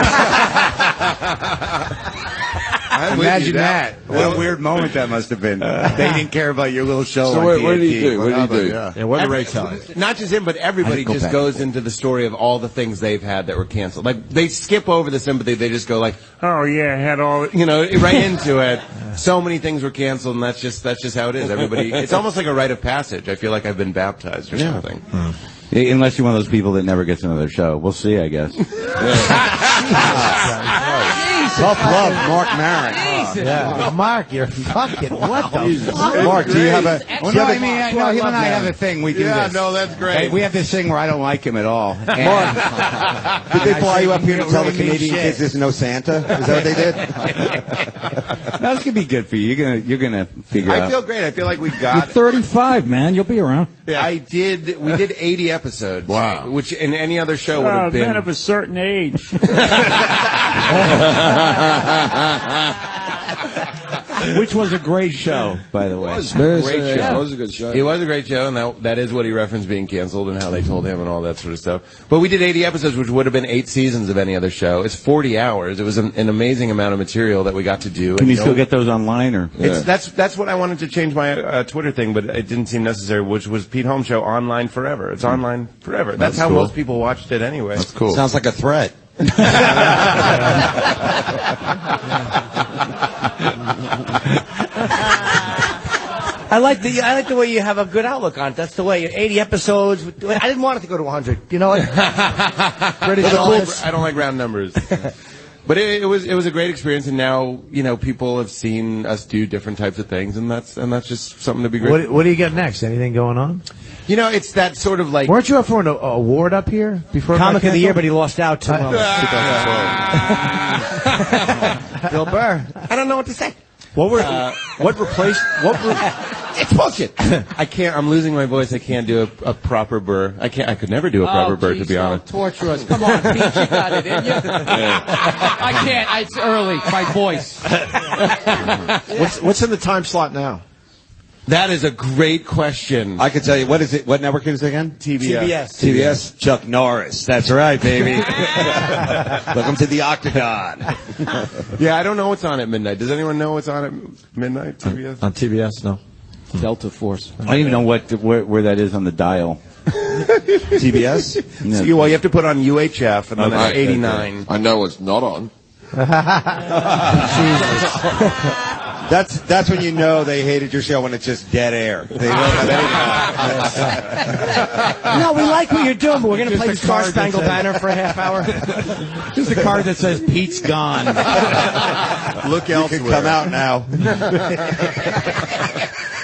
Imagine that. What a weird moment that must have been. They didn't care about your little show. So on what did he TNT. do? What did he do? Yeah, what did Ray tell you? Not just him, but everybody just goes into the story of all the things they've had that were canceled. Like, they skip over the sympathy. They just go like, Oh, yeah, I had all... you know, right into it. So many things were canceled, and that's just how it is. Everybody, it's almost like a rite of passage. I feel like I've been baptized or something. Unless you're one of those people that never gets another show. We'll see, I guess. Tough love, Mark Maron. Yeah. Mark, you're fucking what the fuck? Mark, do you have a? Well, no, I mean, I know him and I have a thing. We do this. no, that's great. We have this thing where I don't like him at all. Mark, did they fly you up here to tell the Canadian kids there's no Santa? Is that what they did? No, this could be good for you. You're gonna figure out. I feel great. I feel like we You're got. 35, man. You'll be around. Yeah, we did 80 episodes. Wow. Which in any other show would have been. Men of a certain age. Which was a great show, by the way. It was a great show. It was a good show. It was a great show, and that is what he referenced being canceled and how they told him and all that sort of stuff. But we did 80 episodes, which would have been 8 seasons of any other show. It's 40 hours. It was an amazing amount of material that we got to do. Can you still get those online, or? That's what I wanted to change my Twitter thing, but it didn't seem necessary, which was Pete Holmes Show online forever. It's online forever. That's how cool. most people watched it anyway. That's cool. Sounds like a threat. I like the way you have a good outlook on it. That's the way. 80 episodes. I didn't want it to go to 100. You know what? I don't like round numbers. But it was a great experience, and now people have seen us do different types of things, and that's just something to be grateful. What do you got next? Anything going on? It's that sort of like. Weren't you up for an award up here before? Comic of the Year, but he lost out to Bill Burr. I don't know what to say. It's bullshit. I can't. I'm losing my voice. I can't do a proper Burr. I could never do a proper Burr, to be honest. Torture us. Come on, Pete, you got it in you. I can't. It's early. My voice. What's in the time slot now? That is a great question. I can tell you. What is it? What network is it again? TBS. Chuck Norris. That's right, baby. Welcome to the Octagon. Yeah, I don't know what's on at midnight. Does anyone know what's on at midnight? TBS? On TBS, no. Delta Force. I don't even know where that is on the dial. TBS? No. So, you have to put on UHF, and then that's 89. I know it's not on. That's when you know they hated your show, when it's just dead air. They don't have anything. No, we like what you're doing, but we're going to play the Star Spangled Banner for a half hour. Just a card that says Pete's gone. Look elsewhere. You can come out now.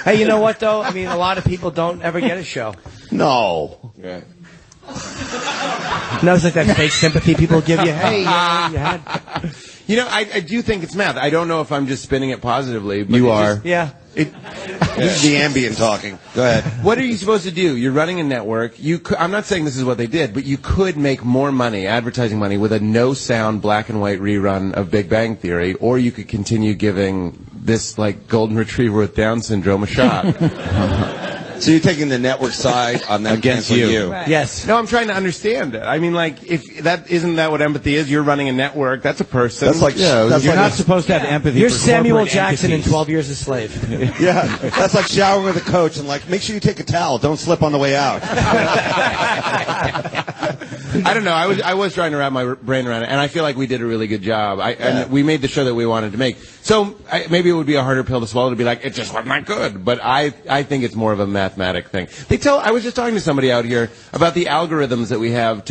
Hey, you know what, though? I mean, a lot of people don't ever get a show. No. Yeah. No, it's like that fake sympathy people give you. Hey, you had... I do think it's math. I don't know if I'm just spinning it positively. But You are. Yeah. This is the ambient talking. Go ahead. What are you supposed to do? You're running a network. I'm not saying this is what they did, but you could make more money, advertising money, with a no-sound black and white rerun of Big Bang Theory, or you could continue giving this golden retriever with Down syndrome a shot. So you're taking the network side on them Against canceling you. Right. Yes. No, I'm trying to understand it. I mean, if that isn't that what empathy is? You're running a network. That's a person. That's like You're not supposed to have empathy. You're for Samuel corporate Jackson entities. in 12 Years a Slave. Yeah, that's like showering with a coach and make sure you take a towel. Don't slip on the way out. I don't know. I was trying to wrap my brain around it, and I feel like we did a really good job. And we made the show that we wanted to make. So maybe it would be a harder pill to swallow to be like, it just wasn't that good. But I think it's more of a mathematic thing. I was just talking to somebody out here about the algorithms that we have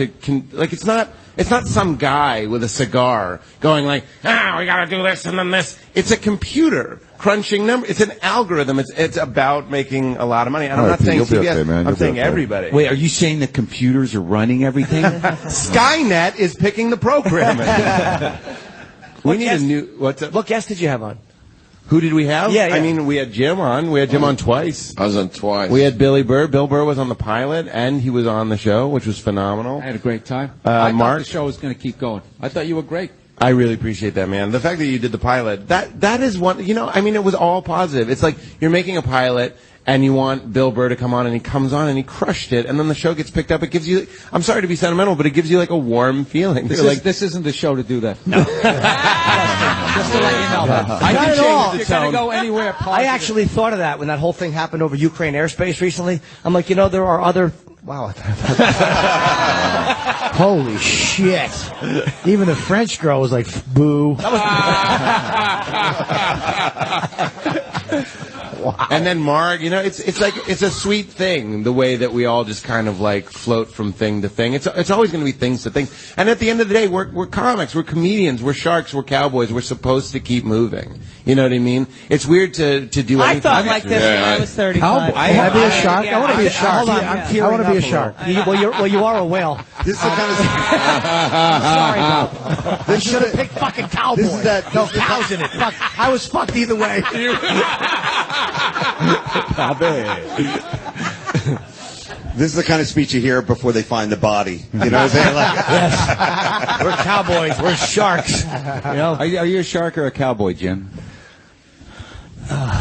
it's not some guy with a cigar going we gotta do this and then this. It's a computer crunching numbers. It's an algorithm. It's about making a lot of money. And I'm not saying CBS. I'm saying everybody. Wait, are you saying the computers are running everything? Skynet is picking the programming. We need a new. What guest did you have on? Who did we have? Yeah. I mean, we had Jim on. We had Jim on twice. I was on twice. We had Billy Burr. Bill Burr was on the pilot, and he was on the show, which was phenomenal. I had a great time. I Mark, thought the show was going to keep going. I thought you were great. I really appreciate that, man. The fact that you did the pilot, that is one. It was all positive. It's like you're making a pilot, and you want Bill Burr to come on, and he comes on, and he crushed it, and then the show gets picked up. It gives you, I'm sorry to be sentimental, but it gives you a warm feeling. This isn't the show to do that. No. Just to let you know. I Not can at change all. it. You're going to go anywhere positive. I actually thought of that when that whole thing happened over Ukraine airspace recently. I'm like, there are other... Wow. Holy shit. Even the French girl was like, boo. Wow. And then Mark, you know, it's like it's a sweet thing, the way that we all just kind of like float from thing to thing. It's always going to be things to things. And at the end of the day, we're comics, we're comedians, we're sharks, we're cowboys. We're supposed to keep moving. You know what I mean? It's weird to do anything. I thought like this when I was 35. Can I be a shark? I want to be a shark. Hold on, I want to be a shark. Well, you are a whale. This is the kind of. Sorry, Bob. I should have picked fucking cowboy. This is that. No cows in it. Fuck, I was fucked either way. This is the kind of speech you hear before they find the body. You know what I'm saying? Like, yes. We're cowboys. We're sharks. You know? Are you a shark or a cowboy, Jim? Yeah,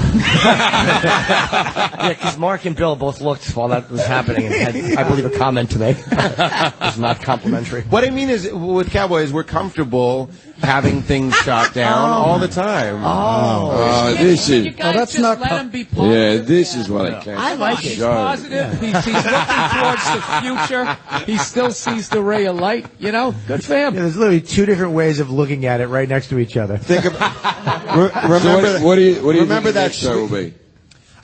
because Mark and Bill both looked while that was happening and had, I believe, a comment to make. It was not complimentary. What I mean is, with cowboys, we're comfortable having things shot down all the time. This is. that's not. Let him be positive. Yeah, this is what I can't. I like it. He's positive. He's looking towards the future. He still sees the ray of light. You know, good for him. Yeah, there's literally two different ways of looking at it right next to each other. think of. Remember. So what do you remember think that the next show will be?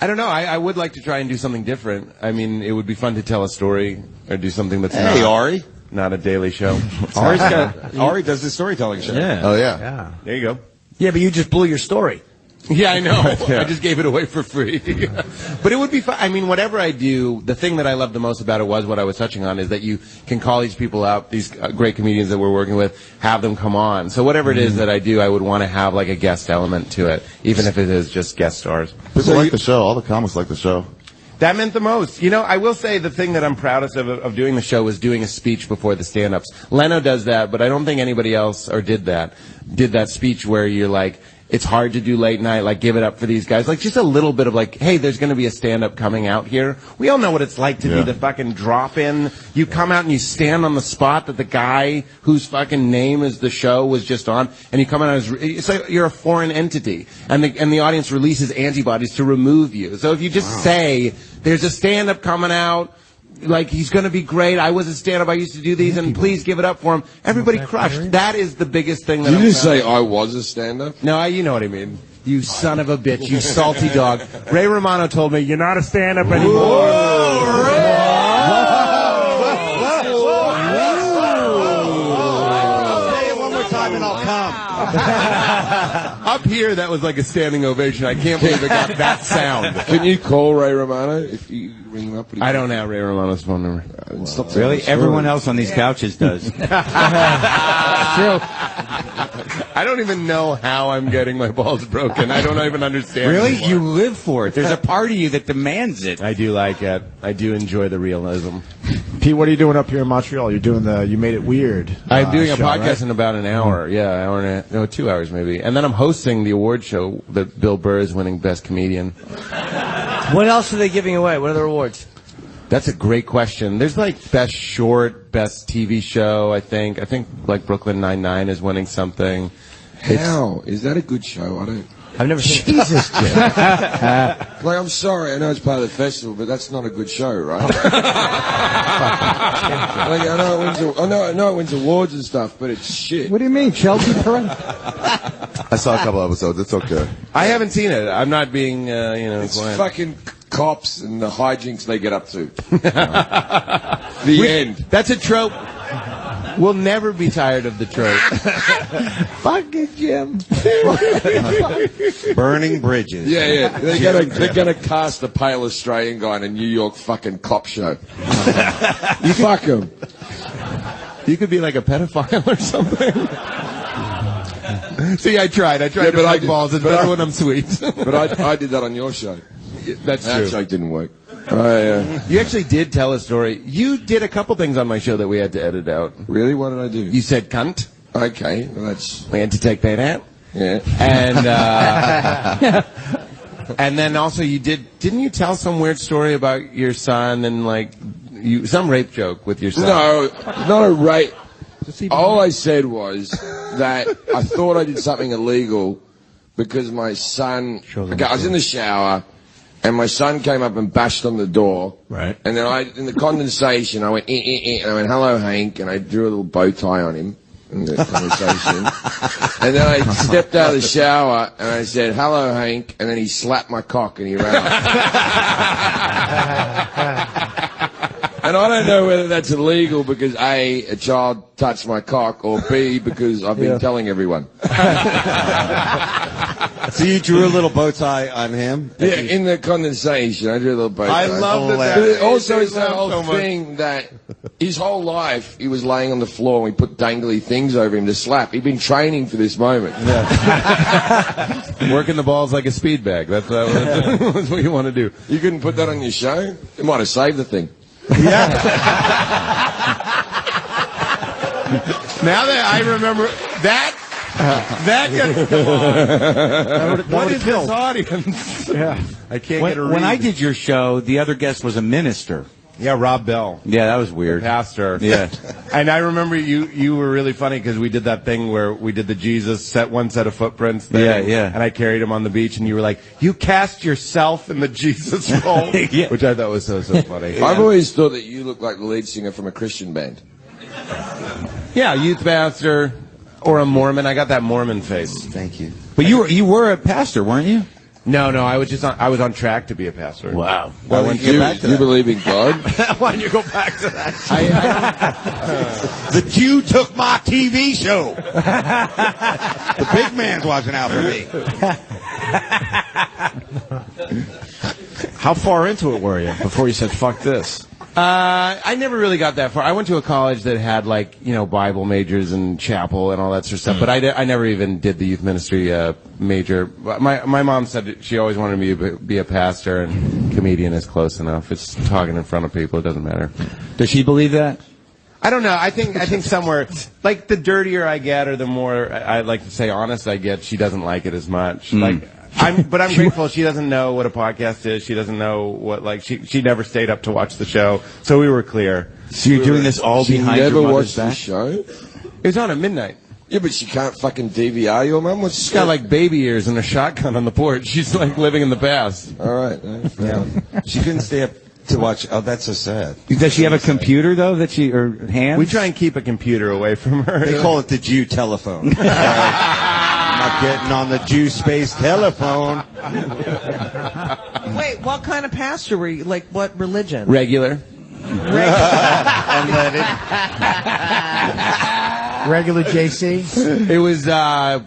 I don't know. I would like to try and do something different. I mean, it would be fun to tell a story or do something that's Ari. not a daily show. Ari does the storytelling show. Yeah. Oh yeah. There you go. Yeah, but you just blew your story. Yeah, I know. Yeah. I just gave it away for free. But it would be fun. I mean, whatever I do, the thing that I love the most about it was what I was touching on, is that you can call these people up, these great comedians that we're working with, have them come on. So whatever it is that I do, I would want to have like a guest element to it, even if it is just guest stars. People like the show. All the comics like the show. That meant the most. You know, I will say the thing that I'm proudest of doing the show was doing a speech before the stand-ups. Leno does that, but I don't think anybody else did that speech where you're like, it's hard to do late night, like give it up for these guys. Like just a little bit of like, hey, there's going to be a stand-up coming out here. We all know what it's like to do the fucking drop-in. You come out and you stand on the spot that the guy whose fucking name is the show was just on, and you come out as, it's like you're a foreign entity, and the audience releases antibodies to remove you. So if you just say, there's a stand-up coming out, like he's going to be great. I was a stand-up. I used to do these, and please give it up for him. Everybody crushed. That is the biggest thing that Did you just say I was a stand-up? No, you know what I mean. You son of a bitch. You salty dog. Ray Romano told me, you're not a stand-up anymore. Whoa, Ray! Say it one more time and I'll come. Up here, that was like a standing ovation. I can't believe it got that sound. Can you call Ray Romano if you ring him up? I don't have Ray Romano's phone number. Really? Everyone else on these couches does. True. I don't even know how I'm getting my balls broken. I don't even understand. Really? anymore. You live for it. There's a part of you that demands it. I do like it. I do enjoy the realism. Pete, what are you doing up here in Montreal? You're doing You Made It Weird. I'm doing a show, podcast right? in about an hour. Yeah, hour and a half. No, 2 hours maybe. And then I'm hosting the award show that Bill Burr is winning Best Comedian. What else are they giving away? What are the awards? That's a great question. There's like Best Short, Best TV Show, I think. I think like Brooklyn Nine-Nine is winning something. How? Is that a good show? I don't... I've never seen Jesus, Jim. Like, I'm sorry, I know it's part of the festival, but that's not a good show, right? Like, I know it wins awards and stuff, but it's shit. What do you mean, Chelsea Perrin? I saw a couple episodes. It's okay. I haven't seen it. I'm not being, It's quiet. fucking cops and the hijinks they get up to. The end. That's a trope. We'll never be tired of the trope. Fuck it, Jim. Burning bridges. Yeah. They're gonna cast a pale Australian guy in a New York fucking cop show. You fuck him. You could be like a pedophile or something. See, I tried to break balls. It's better when I'm sweet. But I did that on your show. That's That true. joke didn't work. You actually did tell a story. You did a couple things on my show that we had to edit out. Really? What did I do? You said cunt. Okay, well that's... We had to take that out. Yeah. And and then also didn't you tell some weird story about your son and like some rape joke with your son? No, not a rape. All I said was that I thought I did something illegal because my son... Okay, I was in the shower, and my son came up and bashed on the door. Right. And then in the condensation, I went, and I went, hello, Hank, and I drew a little bow tie on him. in the conversation. And then I stepped out of the shower and I said, "Hello, Hank," and then he slapped my cock and he ran off. And I don't know whether that's illegal because A, a child touched my cock, or B, because I've been telling everyone. So you drew a little bow tie on him? Yeah, in the condensation, I drew a little bow tie. I love that. But also, it's that whole thing that his whole life he was laying on the floor and we put dangly things over him to slap. He'd been training for this moment. Working the balls like a speed bag. That's what you want to do. You couldn't put that on your show? It might have saved the thing. Yeah. Now that I remember that gets come on. What is this audience? Yeah. I can't get a read. When I did your show, the other guest was a minister. Yeah, Rob Bell. Yeah, that was weird. Pastor. Yeah. And I remember you were really funny because we did that thing where we did the Jesus one set of footprints thing. Yeah, yeah. And I carried him on the beach and you were like, you cast yourself in the Jesus role. Yeah. Which I thought was so funny. I've always thought that you look like the lead singer from a Christian band. Yeah, youth pastor or a Mormon. I got that Mormon face. Thank you. But you were a pastor, weren't you? No, I was on track to be a pastor. Wow. Well, when you believe in God? Why don't you go back to that? The Jew took my TV show. The big man's watching out for me. How far into it were you before you said, fuck this? I never really got that far. I went to a college that had Bible majors and chapel and all that sort of stuff. But I never even did the youth ministry major. My mom said she always wanted me to be a pastor, and comedian is close enough. It's talking in front of people. It doesn't matter. Does she believe that? I don't know. I think somewhere the dirtier I get, or the more I like to say honest I get, she doesn't like it as much. I'm grateful she doesn't know what a podcast is. She doesn't know what she never stayed up to watch the show. So we were clear. So you're doing this all behind your mother's back? She never watched the show? It was on at midnight. Yeah, but she can't fucking DVR your mum. She's got baby ears and a shotgun on the porch. She's living in the past. All right. Yeah. She couldn't stay up to watch. Oh, that's so sad. Does she have a computer though or hands? We try and keep a computer away from her. They call it the Jew telephone. Not getting on the Jew space telephone. Wait, what kind of pastor were you? Like, what religion? Regular. Regular JC? It was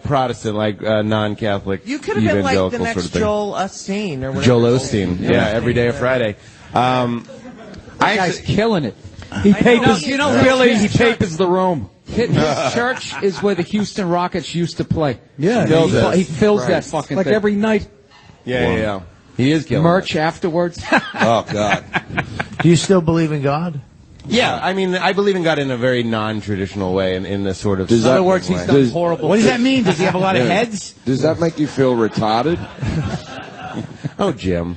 Protestant, non-Catholic. You could have been like the next sort of thing. Joel Osteen or whatever. Joel Osteen, yeah, every day of Friday. Guy's killing it. He papers, Billy, he papers the room. His church is where the Houston Rockets used to play. Yeah, he fills that fucking thing. every night. Yeah. He is killing Merch afterwards. Oh, God. Do you still believe in God? Yeah, I mean, I believe in God in a very non-traditional way, in the sort of... In other words, he's done horrible. What does that mean? Does he have a lot of heads? Does that make you feel retarded? Oh, Jim.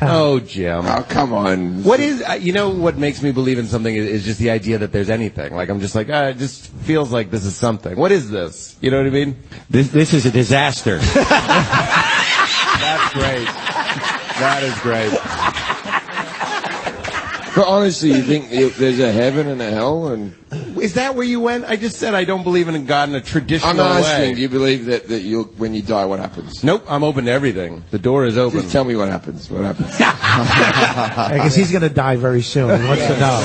Oh, Jim. Oh, come on. What is... what makes me believe in something is just the idea that there's anything. I'm just it just feels like this is something. What is this? You know what I mean? This is a disaster. That's great. That is great. But honestly, you think there's a heaven and a hell? And is that where you went? I just said I don't believe in God in a traditional I'm asking, way. do you believe that when you die, what happens? Nope, I'm open to everything. The door is open. Just tell me what happens. What happens? Because he's going to die very soon. He wants to know.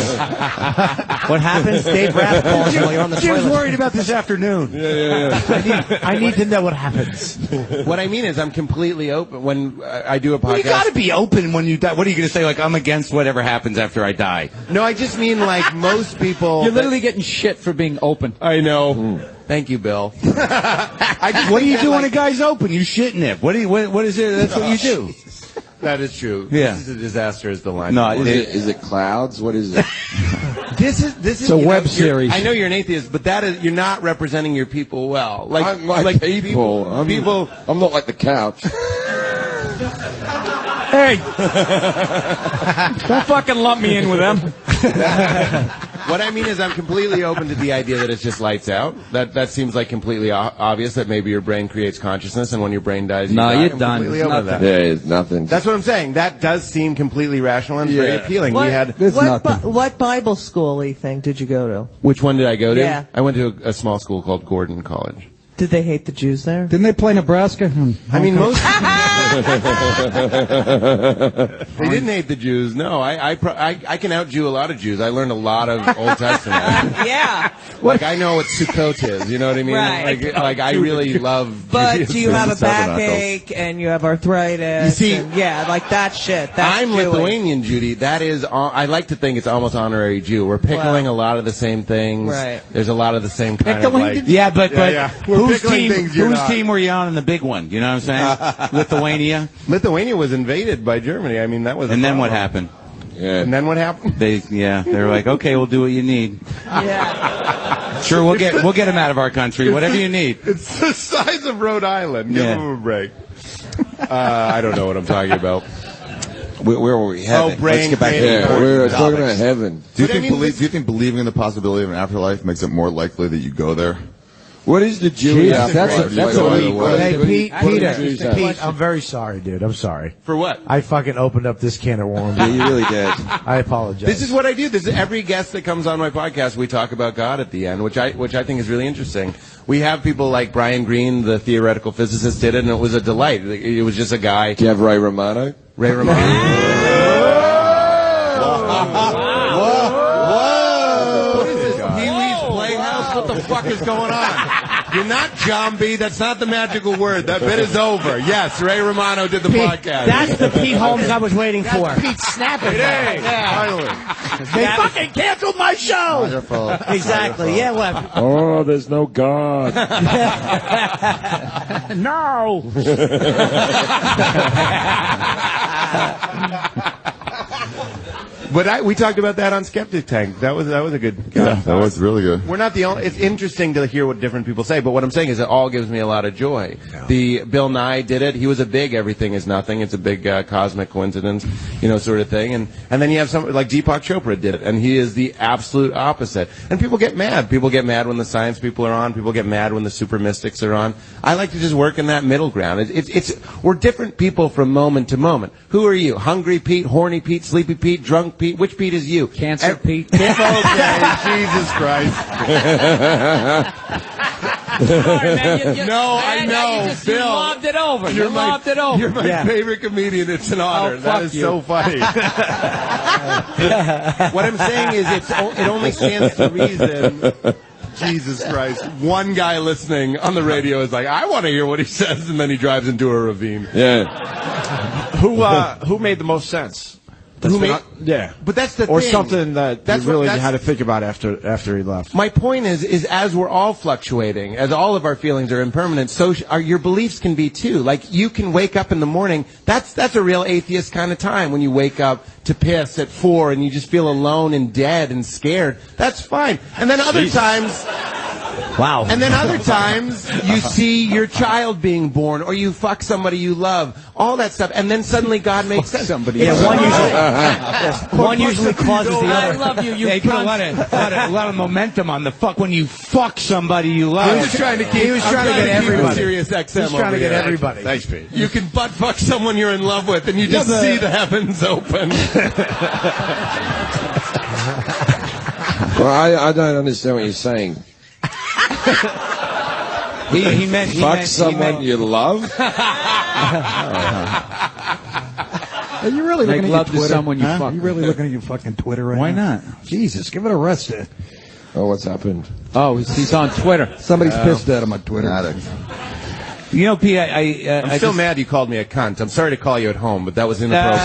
What happens? Dave Rath calls you while you're on the Jim's toilet. worried about this afternoon. Yeah. I need to know what happens. What I mean is I'm completely open when I do a podcast. Well, you got to be open when you die. What are you going to say? I'm against whatever happens after I die. No, I just mean most people. You're literally getting shit for being open. I know. Thank you, Bill. What do you do when a guy's open? You shit in it. What is it? That's what you do. That is true. Yeah. This is a disaster is the line. No, is it clouds? What is it? This is It's a web series. I know you're an atheist, but you're not representing your people well. I'm people. I'm not like the couch. Hey! Don't fucking lump me in with them. What I mean is I'm completely open to the idea that it's just lights out. That seems like completely obvious that maybe your brain creates consciousness, and when your brain dies, you die. you're done. Completely It's open to nothing. that. Yeah, it's nothing. That's what I'm saying. That does seem completely rational and very appealing. What, We had what Bible school-y thing did you go to? Which one did I go to? Yeah. I went to a small school called Gordon College. Did they hate the Jews there? Didn't they play Nebraska? I mean, most. They didn't hate the Jews. No, I can out-Jew a lot of Jews. I learned a lot of Old Testament. Yeah. Like I know what Sukkot is. You know what I mean? Right. Like I really love. But Judaism. do you have a backache and you have arthritis? You see- and, yeah, like that shit. That's I'm Jewish. Lithuanian, Judy. That is, I like to think it's almost honorary Jew. We're pickling a lot of the same things. Right. There's a lot of the same kind of like. Yeah, but We're whose pickling team? things you're Whose not. team were you on in the big one? You know what I'm saying? Lithuania. Lithuania was invaded by Germany. I mean, that was. And then what happened? Yeah. And then what happened? They're like, okay, we'll do what you need. Yeah. Sure, we'll get him out of our country. Whatever you need. It's the size of Rhode Island. Give Yeah. him a break. I don't know what I'm talking about. Where were we? Heaven. Oh, brain Let's get back to training. the Yeah, important we're talking topics. about heaven. Do you But I think mean, do you think believing in the possibility of an afterlife makes it more likely that you go there? What is the Jewish Jesus, that's a That's weak What Hey, do Pete, the Peter, Jews have? Pete, I'm very sorry, dude. I'm sorry. For what? I fucking opened up this can of worms. Yeah, you really did. I apologize. This is what I do. This is every guest that comes on my podcast. We talk about God at the end, which I think is really interesting. We have people like Brian Greene, the theoretical physicist, did it, and it was a delight. It was just a guy. Do you have Ray Romano? Ray Romano. What is this? Pee-wee's Playhouse? What the fuck is going on? You're not zombie. That's not the magical word. That bit is over. Yes, Ray Romano did the podcast. That's the Pete Holmes I was waiting for. Pete snapping. Finally. They fucking canceled my show. Wonderful. Exactly. Yeah. What? Oh, there's no God. No. But we talked about that on Skeptic Tank. That was a good. Yeah, that was really good. We're not the only. It's interesting to hear what different people say, but what I'm saying is it all gives me a lot of joy. Yeah. The Bill Nye did it. He was a big everything is nothing. It's a big cosmic coincidence, sort of thing. And then you have some like Deepak Chopra did it, and he is the absolute opposite. And people get mad. People get mad when the science people are on. People get mad when the super mystics are on. I like to just work in that middle ground. We're different people from moment to moment. Who are you? Hungry Pete, horny Pete, sleepy Pete, drunk Pete? Which Pete is you? Cancer Pete. Okay, Jesus Christ. Sorry, man, No, I know, You Bill. mobbed it over. You're You mobbed it over. You're my favorite comedian. It's an honor. fuck That is you. so funny. What I'm saying is it only stands to reason. Jesus Christ. One guy listening on the radio is like, I want to hear what he says, and then he drives into a ravine. Yeah. Who made the most sense? Yeah. But that's the or thing. something that That's you really what- had to think about after he left. My point is as we're all fluctuating, as all of our feelings are impermanent, so your beliefs can be too. Like you can wake up in the morning. That's a real atheist kind of time when you wake up to piss at 4 and you just feel alone and dead and scared. That's fine. And then other times. Wow. And then other times you see your child being born, or you fuck somebody you love, all that stuff, and then suddenly God makes sense. Yeah, one usually causes the I other. love you. You They put a cunt. lot of momentum on the fuck when you fuck somebody you love. He was trying to keep. He was trying to get everybody. Serious XM. He's trying to get everybody. Thanks, Pete. You can butt fuck someone you're in love with, and you just see the heavens open. Well, I don't understand what you're saying. He meant Fuck someone you love? Are you really Make looking love at to your Twitter? someone you Huh? fuck You really looking at your fucking Twitter right Why now? not? Jesus, give it a rest. Oh, what's happened? Oh, he's on Twitter. Somebody's pissed at him on Twitter. You know, P, I'm still mad you called me a cunt. I'm sorry to call you at home, but that was inappropriate.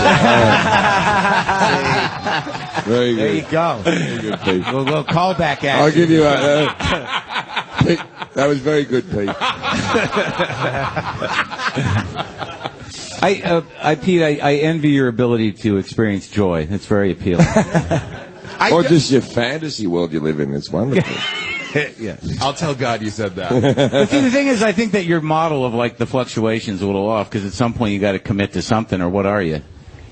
Very good. There you go. Very good, Pete. We'll call back action. I'll give you a... Pete, that was very good, Pete. Pete, I envy your ability to experience joy. It's very appealing. Or just your fantasy world you live in. It's wonderful. Yeah. I'll tell God you said that. But see, the thing is, I think that your model of like the fluctuation's a little off because at some point you got to commit to something, or what are you?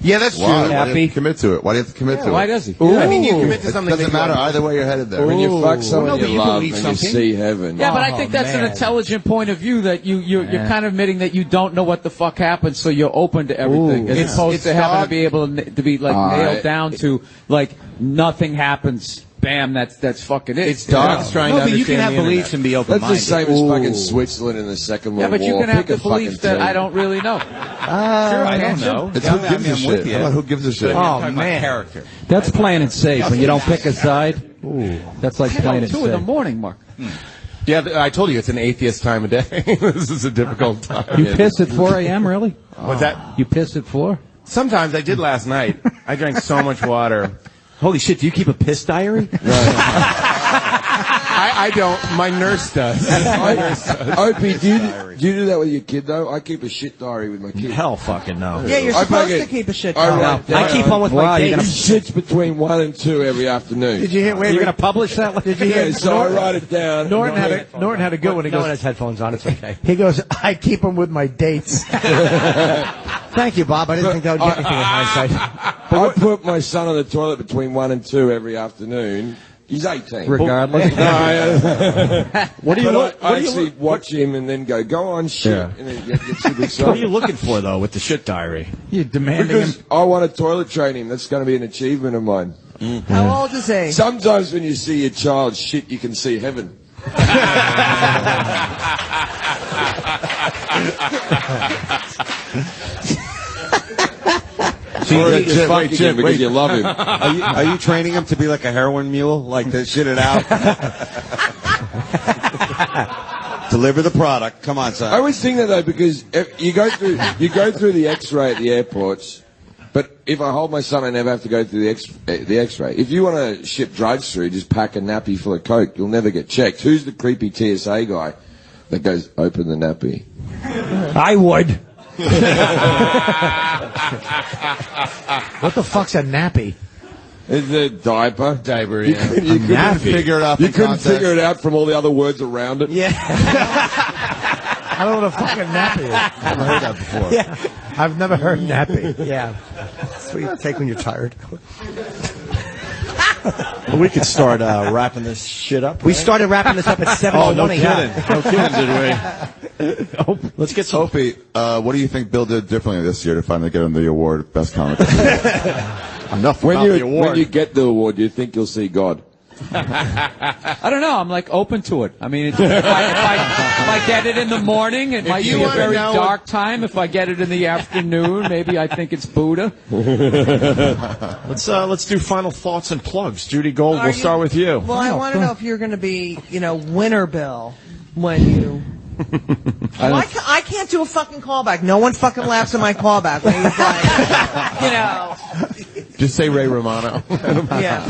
Yeah, that's Why? true. Why do you have to commit to it? Why do you have to commit to it? Why does he? I mean, you commit to something. It doesn't matter either way you're headed there. When you fuck someone no, but you you love believe and you something. see heaven. Yeah, but I think that's an intelligent point of view that you're kind of admitting that you don't know what the fuck happened, so you're open to everything, as opposed to having to be able to be like nailed down to like nothing happens. Bam, that's fucking it. It's dogs trying to understand. You can have the beliefs and be open-minded. That's the same as fucking Switzerland in the Second World War. Yeah, but you can have Pick the a belief fucking that team. I don't really know. Sure, I don't know. It's who gives a shit. How about who gives a shit? Oh, man. Character. That's playing it safe. When you don't pick a side, that's like playing it 2 in the safe. morning, Mark. Yeah, I told you it's an atheist time of day. This is a difficult time. You piss at 4 a.m., really? What's that? You piss at 4? Sometimes I did last night. I drank so much water. Holy shit, do you keep a piss diary? I don't. My nurse does. Opie, do you do that with your kid, though? I keep a shit diary with my kid. Hell fucking no. Yeah, you're supposed to keep a shit diary. I keep one with my He dates. shits between 1 and 2 every afternoon. Did you hear? Wait, you're going to publish that? Did you hear? Yeah, so I write it down. Norton had a good one. He No goes, one has headphones on. It's okay. he goes, I keep them with my dates. Thank you, Bob. I didn't think that would get anything in hindsight. I put my son on the toilet between 1 and 2 every afternoon. He's 18. Regardless. What do you look? I actually watch him and then go on shit. Yeah. And then get super excited. What are you looking for though with the shit diary? You're demanding Because him. I want to toilet train him. That's going to be an achievement of mine. How old is he? Sometimes when you see your child shit, you can see heaven. Jim, because you love him. Are you training him to be like a heroin mule, like to shit it out? Deliver the product. Come on, son. I always think that though, because if you go through the X-ray at the airports. But if I hold my son, I never have to go through the X-ray. If you want to ship drugs through, just pack a nappy full of coke. You'll never get checked. Who's the creepy TSA guy that goes, open the nappy? I would. What the fuck's a nappy? It's a diaper. Diaper, You yeah. couldn't figure it out. You couldn't figure it out from all the other words around it. Yeah. I don't know what a fucking nappy is. Never heard that before. Yeah. I've never heard nappy. Yeah. That's what you take when you're tired. Well, we could start wrapping this shit up. We started wrapping this up at 7:01. Oh, no kidding. No kidding, did we? Let's get some. Opie, what do you think Bill did differently this year to finally get him the award, Best Comic? Enough When about the award. you get the award, you think you'll see God. I don't know. I'm like open to it. I mean, if I get it in the morning, it might be a very dark time. If I get it in the afternoon, maybe I think it's Buddha. Let's do final thoughts and plugs. Judy Gold, we'll start with you. Well, I want to know if you're going to be, winner Bill when you. I can't do a fucking callback. No one fucking laughs at my callback. When he's like, Just say Ray Romano. Yeah.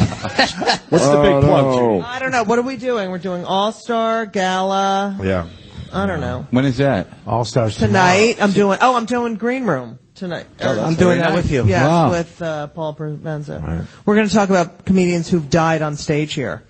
What's the big plug, Judy? I don't know. What are we doing? We're doing All-Star Gala. Yeah. I don't know. When is that? All Stars Tonight. I'm doing Green Room tonight. I'm doing that with you. Yes, Wow. with Paul Provenza. Right. We're going to talk about comedians who've died on stage here.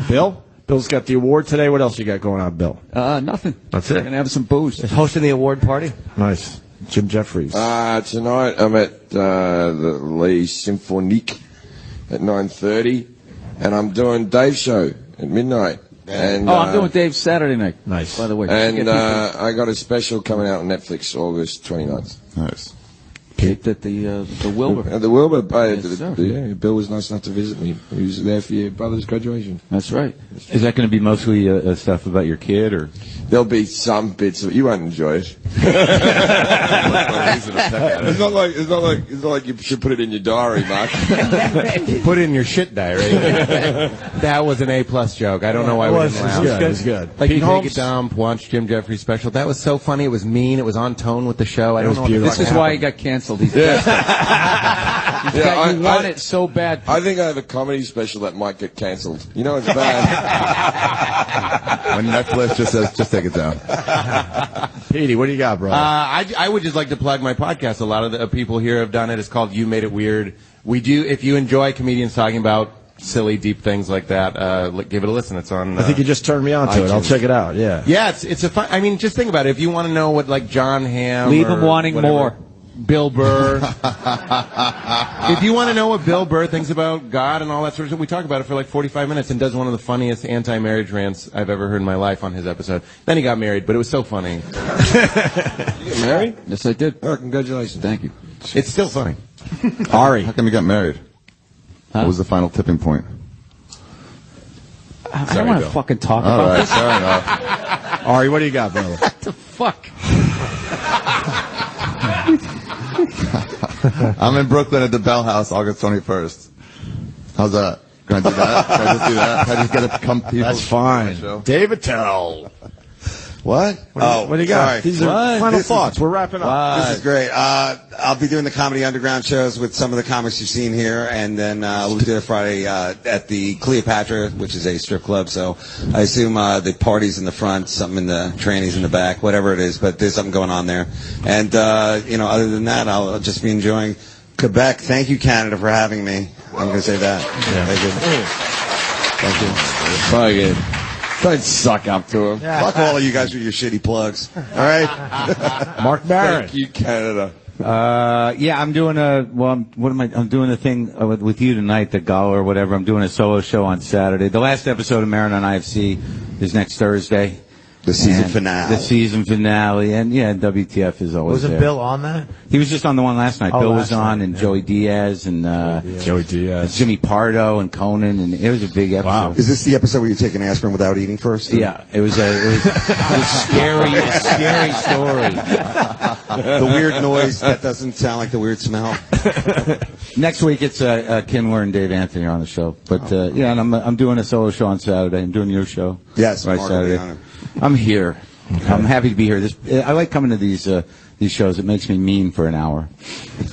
Bill? Bill's got the award today. What else you got going on, Bill? Nothing. That's it. Gonna have some booze. Is hosting the award party? Nice. Jim Jeffries. Tonight I'm at the Lee Symphonique at 9:30, and I'm doing Dave's show at midnight. And, I'm doing Dave's Saturday night. Nice. By the way. And I got a special coming out on Netflix August 29th. Nice. Taped at the Wilbur. At the Wilbur. Yes, sir. Bill was nice enough to visit me. He was there for your brother's graduation. That's right. Is that going to be mostly stuff about your kid, or? There'll be some bits of it. You won't enjoy it. It's not like you should put it in your diary, Mark. Put it in your shit diary. That was an A+ joke. I don't know why we didn't laugh. It was good. Like, Pete you Holmes? take a dump, watch Jim Jeffries special. That was so funny. It was mean. It was on tone with the show. I don't know what the This fuck is why he happened. got canceled. He's you want it so bad. I think I have a comedy special that might get cancelled. You know, it's bad. When Netflix just says, just take it down. Petey, what do you got, bro? I would just like to plug my podcast. A lot of the people here have done it. It's called You Made It Weird. We do, if you enjoy comedians talking about silly, deep things like that, give it a listen. It's on. I think you just turned me on to it. I'll iTunes. check it out. Yeah. Yeah, it's a fun. I mean, just think about it. If you want to know what like John Hamm, Leave or him wanting whatever, more. Bill Burr. If you want to know what Bill Burr thinks about God and all that sort of stuff, we talk about it for like 45 minutes and does one of the funniest anti-marriage rants I've ever heard in my life on his episode. Then he got married, but it was so funny. You get married? Yes, I did. Oh, congratulations. Thank you. It's still funny. Ari, how come you got married? What was the final tipping point? I don't want to fucking talk All about right, this. fair enough. Ari, what do you got, brother? What the fuck? I'm in Brooklyn at the Bell House, August 21st. How's that? Can I do that? Can I just do that? Can I just get it to come people? That's fine. David Tell. What? What do you got? Sorry. These are final thoughts. We're wrapping up. This is great. I'll be doing the Comedy Underground shows with some of the comics you've seen here, and then we'll be there Friday at the Cleopatra, which is a strip club. So I assume the party's in the front, something in the trannies in the back, whatever it is. But there's something going on there. And other than that, I'll just be enjoying Quebec. Thank you, Canada, for having me. I'm going to say that. Thank you. Fuck it. Don't suck up to him. Fuck all of you guys with your shitty plugs. All right. Mark Maron. Thank you, Canada. Yeah, I'm doing I'm doing a thing with you tonight, the Gala or whatever. I'm doing a solo show on Saturday. The last episode of Maron on IFC is next Thursday. The season finale. The season finale. And yeah, WTF is always Wasn't there. Bill on that? He was just on the one last night. Oh, Bill was last on, night, and yeah. Joey Diaz, and Joey Diaz. Jimmy Pardo, and Conan, and it was a big episode. Wow. Is this the episode where you take an aspirin without eating first? Yeah, it was a scary story. The weird noise that doesn't sound like the weird smell. Next week it's Kindler and Dave Anthony are on the show, but yeah, and I'm doing a solo show on Saturday. I'm doing your show. Yes, right, Mark will be Saturday. on it. I'm here. Okay. I'm happy to be here. I like coming to these shows. It makes me mean for an hour.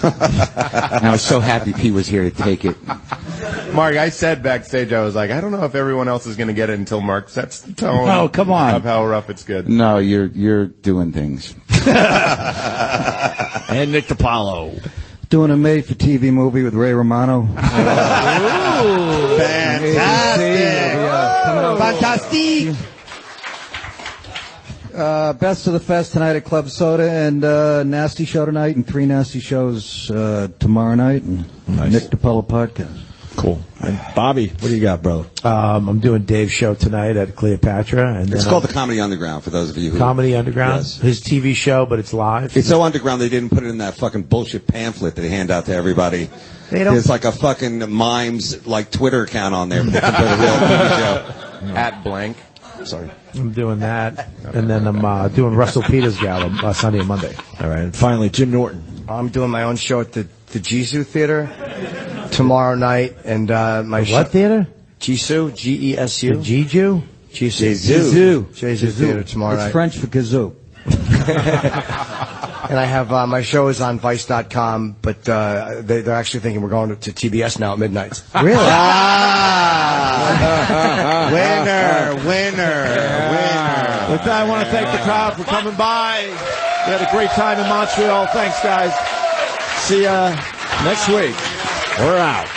And I was so happy Pete was here to take it. Mark, I said backstage, I was like, I don't know if everyone else is going to get it until Mark sets the tone. Oh, come on. Of how rough it's good. No, you're doing things. And Nick DiPaolo. Doing a made-for-TV movie with Ray Romano. Fantastic! Best of the Fest tonight at Club Soda, and Nasty Show tonight, and 3 Nasty Shows tomorrow night, and Nick DiPaolo podcast. Cool. And Bobby, what do you got, brother? I'm doing Dave's show tonight at Cleopatra. And It's then called the Comedy Underground, for those of you who... Comedy Underground? Yes. His TV show, but it's live. It's so underground they didn't put it in that fucking bullshit pamphlet that they hand out to everybody. There's like a fucking mimes like Twitter account on there, but they can put a real TV show. At blank. Sorry. I'm doing that. And then I'm doing Russell Peters' Gala Sunday and Monday. All right. And finally, Jim Norton. I'm doing my own show at the Jisoo Theater tomorrow night, and my What theater? Jisoo, G-E-S-U. The Jeju? Jisoo Theater tomorrow It's night. French for kazoo. And I have my show is on Vice.com, but they're actually thinking we're going to TBS now at midnight. Really? Winner. With that, I want to thank the crowd for coming by. We had a great time in Montreal. Thanks, guys. See ya next week. We're out.